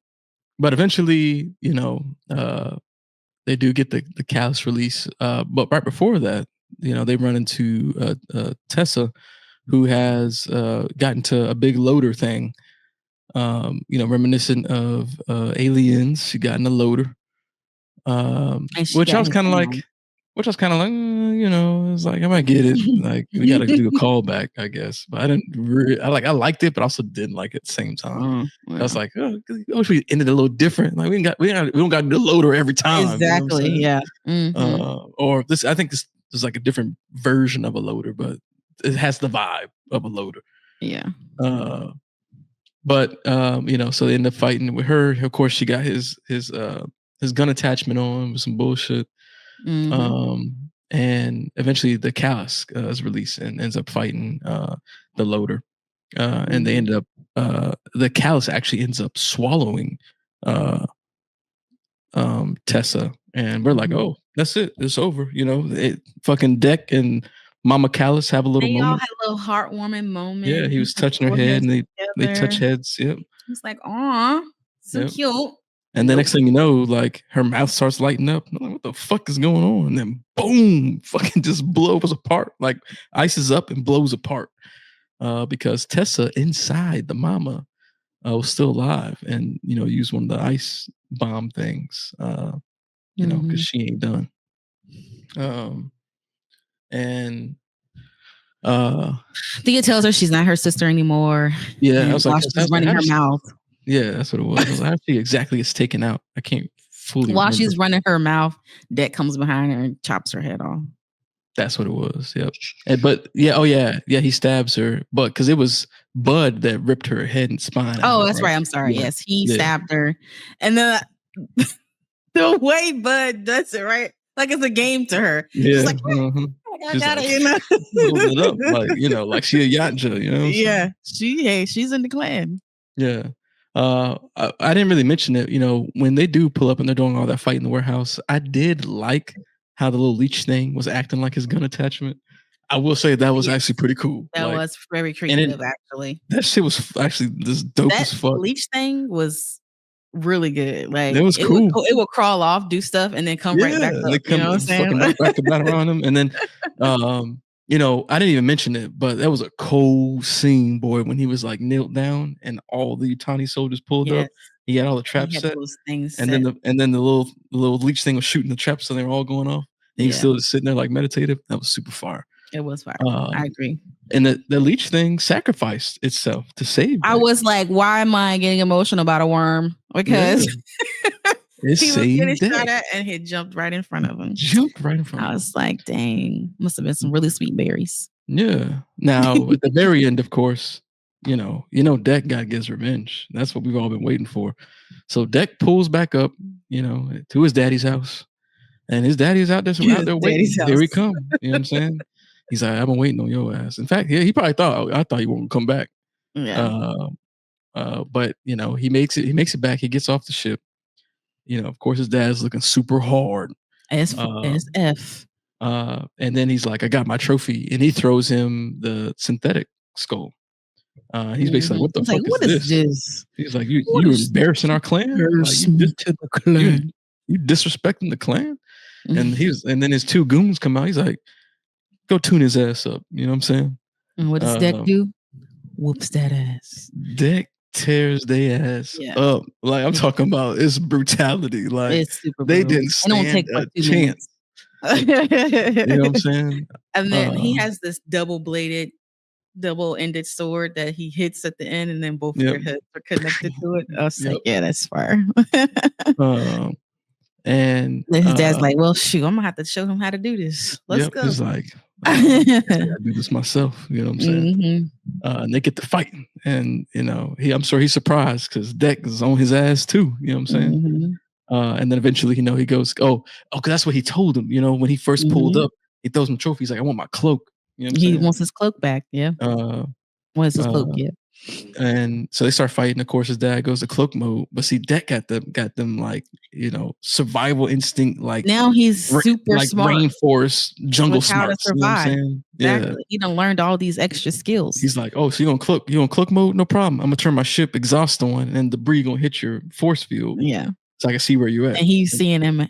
Speaker 1: but eventually, they do get the cast release. But right before that, they run into Tessa, who has gotten to a big loader thing. Reminiscent of Aliens. She got in a loader,
Speaker 2: And she
Speaker 1: which I
Speaker 2: got
Speaker 1: was
Speaker 2: his
Speaker 1: kind of like,
Speaker 2: arm.
Speaker 1: it's like I might get it. Like we got to do a callback, I guess. But I didn't. I liked it, but also didn't like it at the same time. I was
Speaker 2: Yeah.
Speaker 1: like, oh, I wish we ended a little different. Like we don't got to do the loader every time. You know what I'm
Speaker 2: Exactly,
Speaker 1: saying?
Speaker 2: yeah. Mhm.
Speaker 1: Or this, I think this is like a different version of a loader, but it has the vibe of a loader.
Speaker 2: Yeah.
Speaker 1: Uh, but so they end up fighting with her. Of course, she got his gun attachment on with some bullshit.
Speaker 2: Mhm.
Speaker 1: And eventually the callus is released and ends up fighting the loader. And they
Speaker 2: Mhm.
Speaker 1: ended up the callus actually ends up swallowing uh Tessa, and we're like,
Speaker 2: Mhm.
Speaker 1: oh, That's it. It's over. Fucking Deck and Mama Callis have a little
Speaker 2: They all
Speaker 1: moment.
Speaker 2: had a little heartwarming
Speaker 1: Yeah,
Speaker 2: moment.
Speaker 1: he
Speaker 2: He
Speaker 1: was
Speaker 2: put
Speaker 1: touching her
Speaker 2: their
Speaker 1: head,
Speaker 2: heads
Speaker 1: and they touch
Speaker 2: together.
Speaker 1: heads. Yep,
Speaker 2: It's like, aw, so
Speaker 1: yep.
Speaker 2: cute.
Speaker 1: And the
Speaker 2: Nope.
Speaker 1: next thing you know, like her mouth starts lighting up. I'm like, what the fuck is going on? And then boom, fucking just blows apart. Like ices up and blows apart. Because Tessa inside the mama was still alive, and used one of the ice bomb things. Because she ain't done. Um, and
Speaker 2: Thea tells her she's not her sister anymore.
Speaker 1: yeah, I
Speaker 2: And
Speaker 1: was like,
Speaker 2: while she's running
Speaker 1: how
Speaker 2: her
Speaker 1: does she,
Speaker 2: mouth.
Speaker 1: yeah, that's what it was. I was like, how she exactly gets taken out? I can't fully
Speaker 2: While
Speaker 1: remember.
Speaker 2: she's running her mouth, Deck comes behind her and chops her head off.
Speaker 1: That's what it was. Yep. But yeah, oh yeah, he stabs her, but because it was Bud that ripped her head and spine out.
Speaker 2: Oh, that's right. I'm sorry.
Speaker 1: Yeah.
Speaker 2: Yes, he
Speaker 1: Yeah.
Speaker 2: stabbed her, and then the way Bud does it, right? Like it's a game to her.
Speaker 1: Yeah.
Speaker 2: She's like, I
Speaker 1: She's
Speaker 2: got
Speaker 1: like,
Speaker 2: it,
Speaker 1: holding it up, like she a yatja, you know what I'm saying?
Speaker 2: Yeah, she's in the clan.
Speaker 1: Yeah. I didn't really mention it. When they do pull up and they're doing all that fight in the warehouse, I did like how the little leech thing was acting like his gun attachment. I will say that was actually pretty cool.
Speaker 2: That was very creative, actually.
Speaker 1: That shit was actually this dope as fuck.
Speaker 2: Leech thing was really good. Like
Speaker 1: it was cool.
Speaker 2: It would crawl off, do stuff, and then come right back up. You know what I'm saying?
Speaker 1: Fucking back to back around him, and then, I didn't even mention it, but that was a cold scene, boy, when he was like knelt down and all the Utani soldiers pulled up. He had all the traps set,
Speaker 2: those things
Speaker 1: and then the little leech thing was shooting the traps, so they were all going off. And he's still just sitting there like meditative. That was super fire.
Speaker 2: It was fire. I agree.
Speaker 1: And the leech thing sacrificed itself to save.
Speaker 2: I was like, why am I getting emotional about a worm? Because he was getting shot at and he jumped right in front of him. I was like, dang, must have been some really sweet berries.
Speaker 1: Yeah. Now at the very end, of course, Deck got to get his revenge. That's what we've all been waiting for. So Deck pulls back up, to his daddy's house, and his daddy's out there waiting. Here he come. You know what I'm saying? He's like, I've been waiting on your ass. In fact, he probably thought he won't come back.
Speaker 2: Yeah.
Speaker 1: But he makes it. He makes it back. He gets off the ship. Of course, his dad's looking super hard.
Speaker 2: As F.
Speaker 1: And then he's like, I got my trophy, and he throws him the synthetic skull. He's basically like, what the fuck is this? He's like, you embarrassing our clan? You disrespecting the clan? And then his two goons come out. He's like, go tune his ass up. You know what I'm saying?
Speaker 2: And what does Deck do? Whoops that ass.
Speaker 1: Deck tears their ass up. Like I'm talking about, it's brutality. Like
Speaker 2: it's super
Speaker 1: they didn't stand a chance. You know what I'm saying?
Speaker 2: And then he has this double-ended sword that he hits at the end, and then both their heads are connected to it. I was like, yeah, that's fire.
Speaker 1: And
Speaker 2: his dad's like, well, shoot, I'm gonna have to show him how to do this. Let's go.
Speaker 1: He's like, I gotta do this myself. You know what I'm saying? And they get to fighting, and I'm sure he's surprised because Deck is on his ass too. You know what I'm saying? And then eventually, he goes, because that's what he told him. When he first pulled up, he throws him a trophy. He's like, I want my cloak. You know what I'm saying?
Speaker 2: He wants his cloak back. Yeah. Wants his cloak? Yeah.
Speaker 1: And so they start fighting. Of course, his dad goes to cloak mode, but see, Deck got them like survival instinct. Like
Speaker 2: now he's super smart,
Speaker 1: rainforest jungle smarts.
Speaker 2: You know what I'm saying? Exactly. Yeah. He done learned all these extra skills.
Speaker 1: He's like, oh, so you on cloak mode? No problem. I'm gonna turn my ship exhaust on, and debris gonna hit your force field.
Speaker 2: Yeah.
Speaker 1: So I can see where you're at.
Speaker 2: And he's seeing him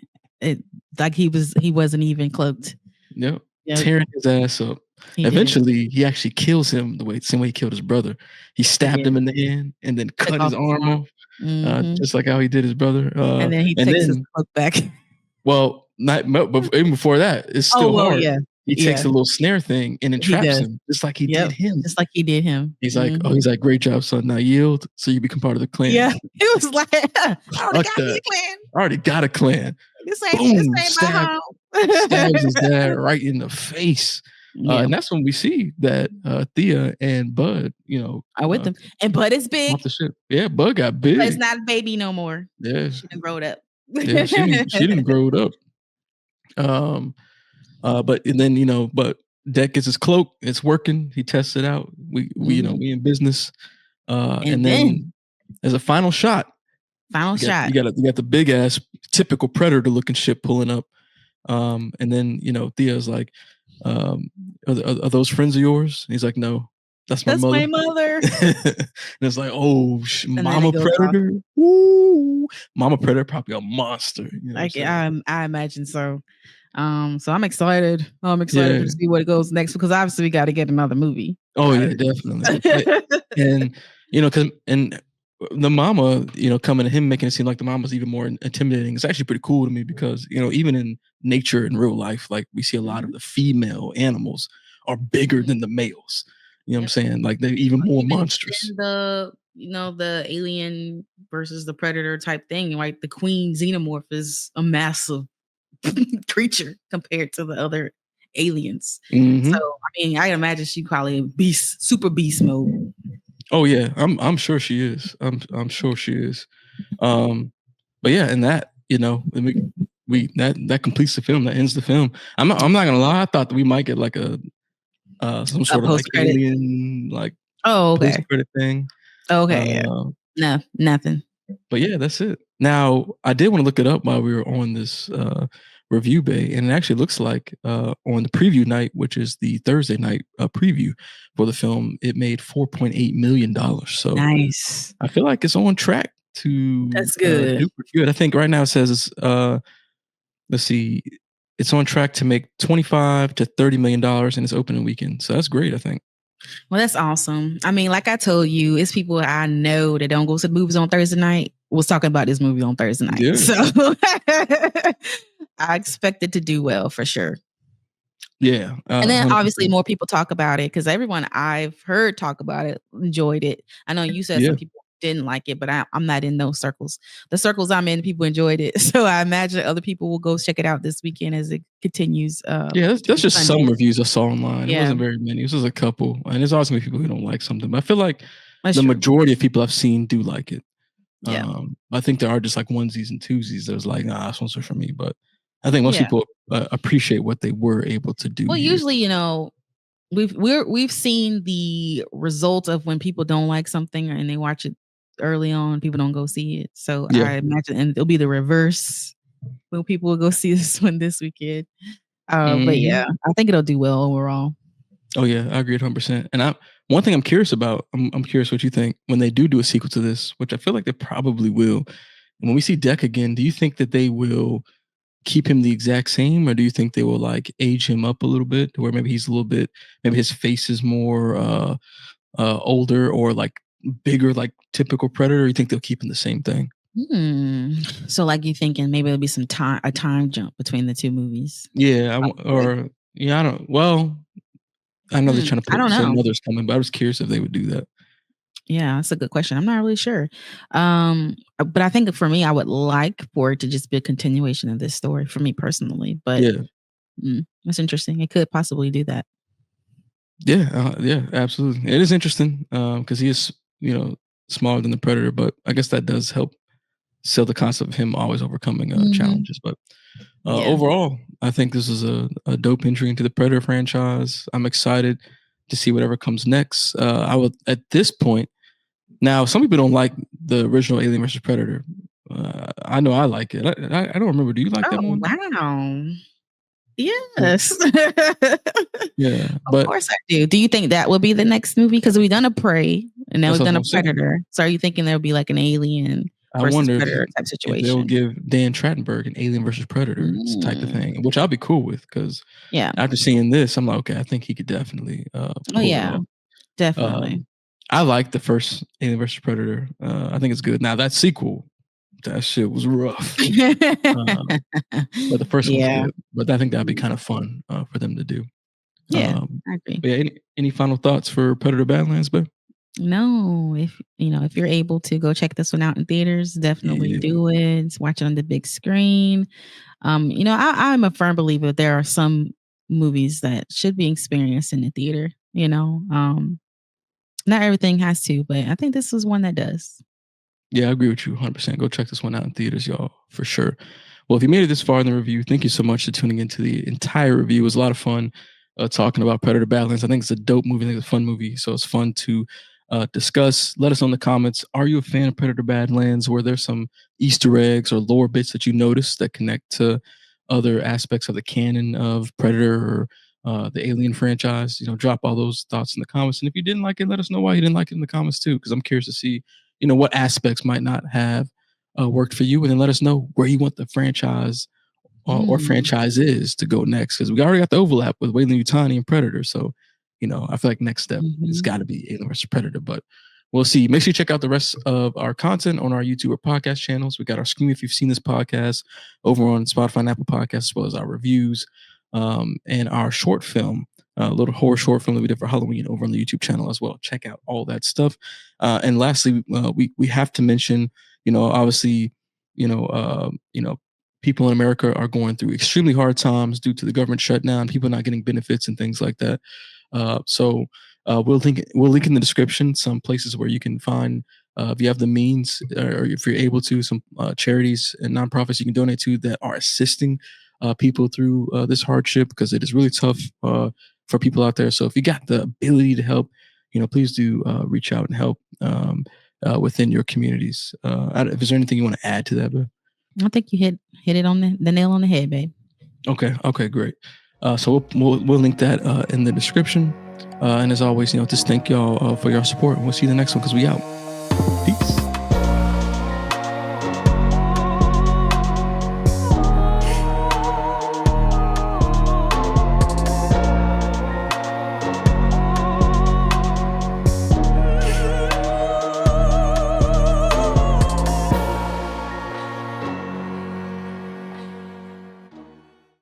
Speaker 2: like he wasn't even cloaked.
Speaker 1: Yep. Tearing his ass up. Eventually, he actually kills him the same way he killed his brother. He stabbed him in the hand and then cut his arm off, just like how he did his brother.
Speaker 2: And then he takes his cloak back.
Speaker 1: Well, but even before that, it's still hard.
Speaker 2: Yeah.
Speaker 1: He takes a little snare thing and entraps him, just like he did him.
Speaker 2: Just like he did him.
Speaker 1: He's like, great job, son. Now yield, so you become part of the clan.
Speaker 2: Yeah, he was like, I
Speaker 1: already got a clan. Boom! Stabs his dad right in the face. And that's when we see that Thea and Bud,
Speaker 2: are with them. And Bud is big.
Speaker 1: Off the ship. Yeah, Bud got big.
Speaker 2: But it's not a baby no more.
Speaker 1: Yeah,
Speaker 2: she done growed up.
Speaker 1: Yeah, she didn't grow it up. But Deck gets his cloak. It's working. He tests it out. We in business. And then there's a final shot.
Speaker 2: You got
Speaker 1: the big ass typical Predator looking ship pulling up. And then Thea's like, are those friends of yours? And he's like, no, that's my
Speaker 2: That's
Speaker 1: mother.
Speaker 2: my mother.
Speaker 1: And it's like, oh,
Speaker 2: And then it
Speaker 1: Mama
Speaker 2: goes off.
Speaker 1: Predator. Woo! Mama Predator probably a monster. You know what I'm
Speaker 2: Like
Speaker 1: saying?
Speaker 2: I imagine so. So I'm excited. I'm excited
Speaker 1: Yeah.
Speaker 2: to see what goes next because obviously we got to get another movie.
Speaker 1: Oh yeah, definitely. And because the mama, coming to him, making it seem like the mom was even more intimidating. It's actually pretty cool to me because even in nature in real life, like we see a lot of
Speaker 2: Mhm.
Speaker 1: the female animals are bigger than the males. You know what I'm
Speaker 2: Yep.
Speaker 1: saying? Like they're even more
Speaker 2: Even
Speaker 1: monstrous.
Speaker 2: the the alien versus the predator type thing, right? The queen xenomorph is a massive creature compared to the other aliens. So
Speaker 1: Hmm.
Speaker 2: I mean, I imagine she probably beast, super beast mode.
Speaker 1: Oh yeah, I'm sure she is. I'm sure she is. But yeah, and that we that completes the film. That ends the film. I'm not gonna lie. I thought that we might get like a some
Speaker 2: A
Speaker 1: sort of like
Speaker 2: post credit.
Speaker 1: alien like
Speaker 2: Oh,
Speaker 1: post
Speaker 2: okay.
Speaker 1: credit thing.
Speaker 2: Okay, yeah.
Speaker 1: Uh,
Speaker 2: No, nothing.
Speaker 1: but yeah, that's it. Now I did want to look it up while we were on this review bay, and it actually looks like on the preview night, which is the Thursday night preview for the film, it made $4.8 million. So
Speaker 2: Nice.
Speaker 1: I feel like it's on track to
Speaker 2: That's good.
Speaker 1: do pretty good. I think right now it says let's see, it's on track to make $25 to $30 million in its opening weekend. So that's great. I think.
Speaker 2: Well, that's awesome. I mean, like I told you, it's people I know that don't go to the movies on Thursday night was talking about this movie on Thursday night.
Speaker 1: Yeah.
Speaker 2: So I expect it to do well for sure.
Speaker 1: Yeah.
Speaker 2: And then obviously
Speaker 1: 100%.
Speaker 2: more people talk about it because everyone I've heard talk about it enjoyed it. I know you said
Speaker 1: Yeah.
Speaker 2: some people didn't like it, but I'm not in those circles. The circles I'm in, people enjoyed it. So I imagine other people will go check it out this weekend as it continues
Speaker 1: Yeah, that's
Speaker 2: through
Speaker 1: just some
Speaker 2: Sunday.
Speaker 1: reviews I saw online. It
Speaker 2: Yeah,
Speaker 1: wasn't very many. It was just a couple, and there's always gonna be people who don't like something. But I feel like
Speaker 2: that's
Speaker 1: the
Speaker 2: true.
Speaker 1: majority of people I've seen do like it.
Speaker 2: Yeah.
Speaker 1: I think there are just like onesies and twosies that was like, nah, this one's for me. But I think most
Speaker 2: Yeah.
Speaker 1: people appreciate what they were able to do
Speaker 2: Well,
Speaker 1: here.
Speaker 2: usually, we've seen the result of when people don't like something and they watch it early on, people don't go see it. So
Speaker 1: Yeah.
Speaker 2: I imagine, and it'll be the reverse when people will go see this one this weekend. But yeah,
Speaker 1: Mhm.
Speaker 2: I think it'll do well overall.
Speaker 1: Oh yeah, I agree 100%. And one thing I'm curious about. I'm curious what you think when they do a sequel to this, which I feel like they probably will. And when we see Deck again, do you think that they will keep him the exact same, or do you think they will like age him up a little bit to where maybe he's a little bit, maybe his face is more older or like bigger, like typical Predator? Or you think they'll keep him the same thing?
Speaker 2: So like you thinking maybe there'll be a time jump between the two movies?
Speaker 1: Yeah,
Speaker 2: Probably.
Speaker 1: or yeah, I don't. Well, I know they're trying to
Speaker 2: I don't
Speaker 1: say
Speaker 2: know.
Speaker 1: Mother's coming, but I was curious if they would do that.
Speaker 2: Yeah, that's a good question. I'm not really sure. But I think for me, I would like for it to just be a continuation of this story for me personally. But
Speaker 1: Yeah,
Speaker 2: that's interesting. It could possibly do that.
Speaker 1: yeah, absolutely. It is interesting because he is, smaller than the Predator, but I guess that does help sell the concept of him always overcoming
Speaker 2: Mhm.
Speaker 1: challenges. But
Speaker 2: Yeah.
Speaker 1: overall, I think this is a dope entry into the Predator franchise. I'm excited to see whatever comes next. I would at this point. Now, some people don't like the original Alien versus Predator. I know I like it. I don't remember. Do you like that
Speaker 2: Oh,
Speaker 1: one?
Speaker 2: wow.
Speaker 1: Yeah,
Speaker 2: Yes.
Speaker 1: yeah,
Speaker 2: Of
Speaker 1: but
Speaker 2: course I do. Do you think that will be the next movie? Because we've done a Prey and now
Speaker 1: that's
Speaker 2: we've
Speaker 1: what
Speaker 2: done a
Speaker 1: I'm saying.
Speaker 2: Predator. So are you thinking there'll be like an Alien
Speaker 1: I
Speaker 2: versus
Speaker 1: wonder
Speaker 2: Predator type
Speaker 1: if they'll
Speaker 2: situation?
Speaker 1: give Dan Trachtenberg an Alien versus Predator type of
Speaker 2: Mm.
Speaker 1: thing, which I'll be cool with because
Speaker 2: Yeah.
Speaker 1: after seeing this, I'm like, okay, I think he could definitely
Speaker 2: Oh,
Speaker 1: pull it
Speaker 2: yeah.
Speaker 1: off.
Speaker 2: Definitely.
Speaker 1: Um, I like the first Alien versus Predator. I think it's good. Now that sequel, that shit was rough. But the first one's
Speaker 2: Yeah.
Speaker 1: good. But I think that'd be
Speaker 2: Mm.
Speaker 1: kind of fun for them to do.
Speaker 2: Yeah,
Speaker 1: Um,
Speaker 2: I agree.
Speaker 1: but yeah, any final thoughts for Predator Badlands, bro?
Speaker 2: No, if you're able to go check this one out in theaters, definitely
Speaker 1: Yeah,
Speaker 2: do it. Watch it on the big screen. I'm a firm believer that there are some movies that should be experienced in the theater. Not everything has to, but I think this is one that does.
Speaker 1: yeah, I agree with you 100%. Go check this one out in theaters, y'all, for sure. Well, if you made it this far in the review, thank you so much for tuning into the entire review. It was a lot of fun talking about Predator Badlands. I think it's a dope movie. I think it's a fun movie. So it's fun to discuss. Let us know in the comments. Are you a fan of Predator Badlands? Were there some Easter eggs or lore bits that you noticed that connect to other aspects of the canon of Predator or the Alien franchise. Drop all those thoughts in the comments. And if you didn't like it, let us know why you didn't like it in the comments too, because I'm curious to see, what aspects might not have worked for you, and then let us know where you want the franchise or franchises to go next, because we already got the overlap with Weyland-Yutani and Predator. So, I feel like next step has got to be Alien vs. Predator, but we'll see. Make sure you check out the rest of our content on our YouTube or podcast channels. We got our Scream If You've Seen This podcast over on Spotify and Apple Podcasts, as well as our reviews and our short film, a little horror short film that we did for Halloween over on the YouTube channel as well. Check out all that stuff. And lastly, we have to mention, obviously, people in America are going through extremely hard times due to the government shutdown, people not getting benefits and things like that. So we'll link in the description some places where you can find, if you have the means or if you're able to, some charities and nonprofits you can donate to that are assisting people through this hardship, because it is really tough for people out there. So if you got the ability to help, please do reach out and help within your communities. Is there anything you want to add to that, Beth?
Speaker 2: I think you hit it on the nail on the head, babe.
Speaker 1: Okay, great. So we'll link that in the description. And as always, just thank y'all for your support. We'll see you in the next one, because we out. Peace.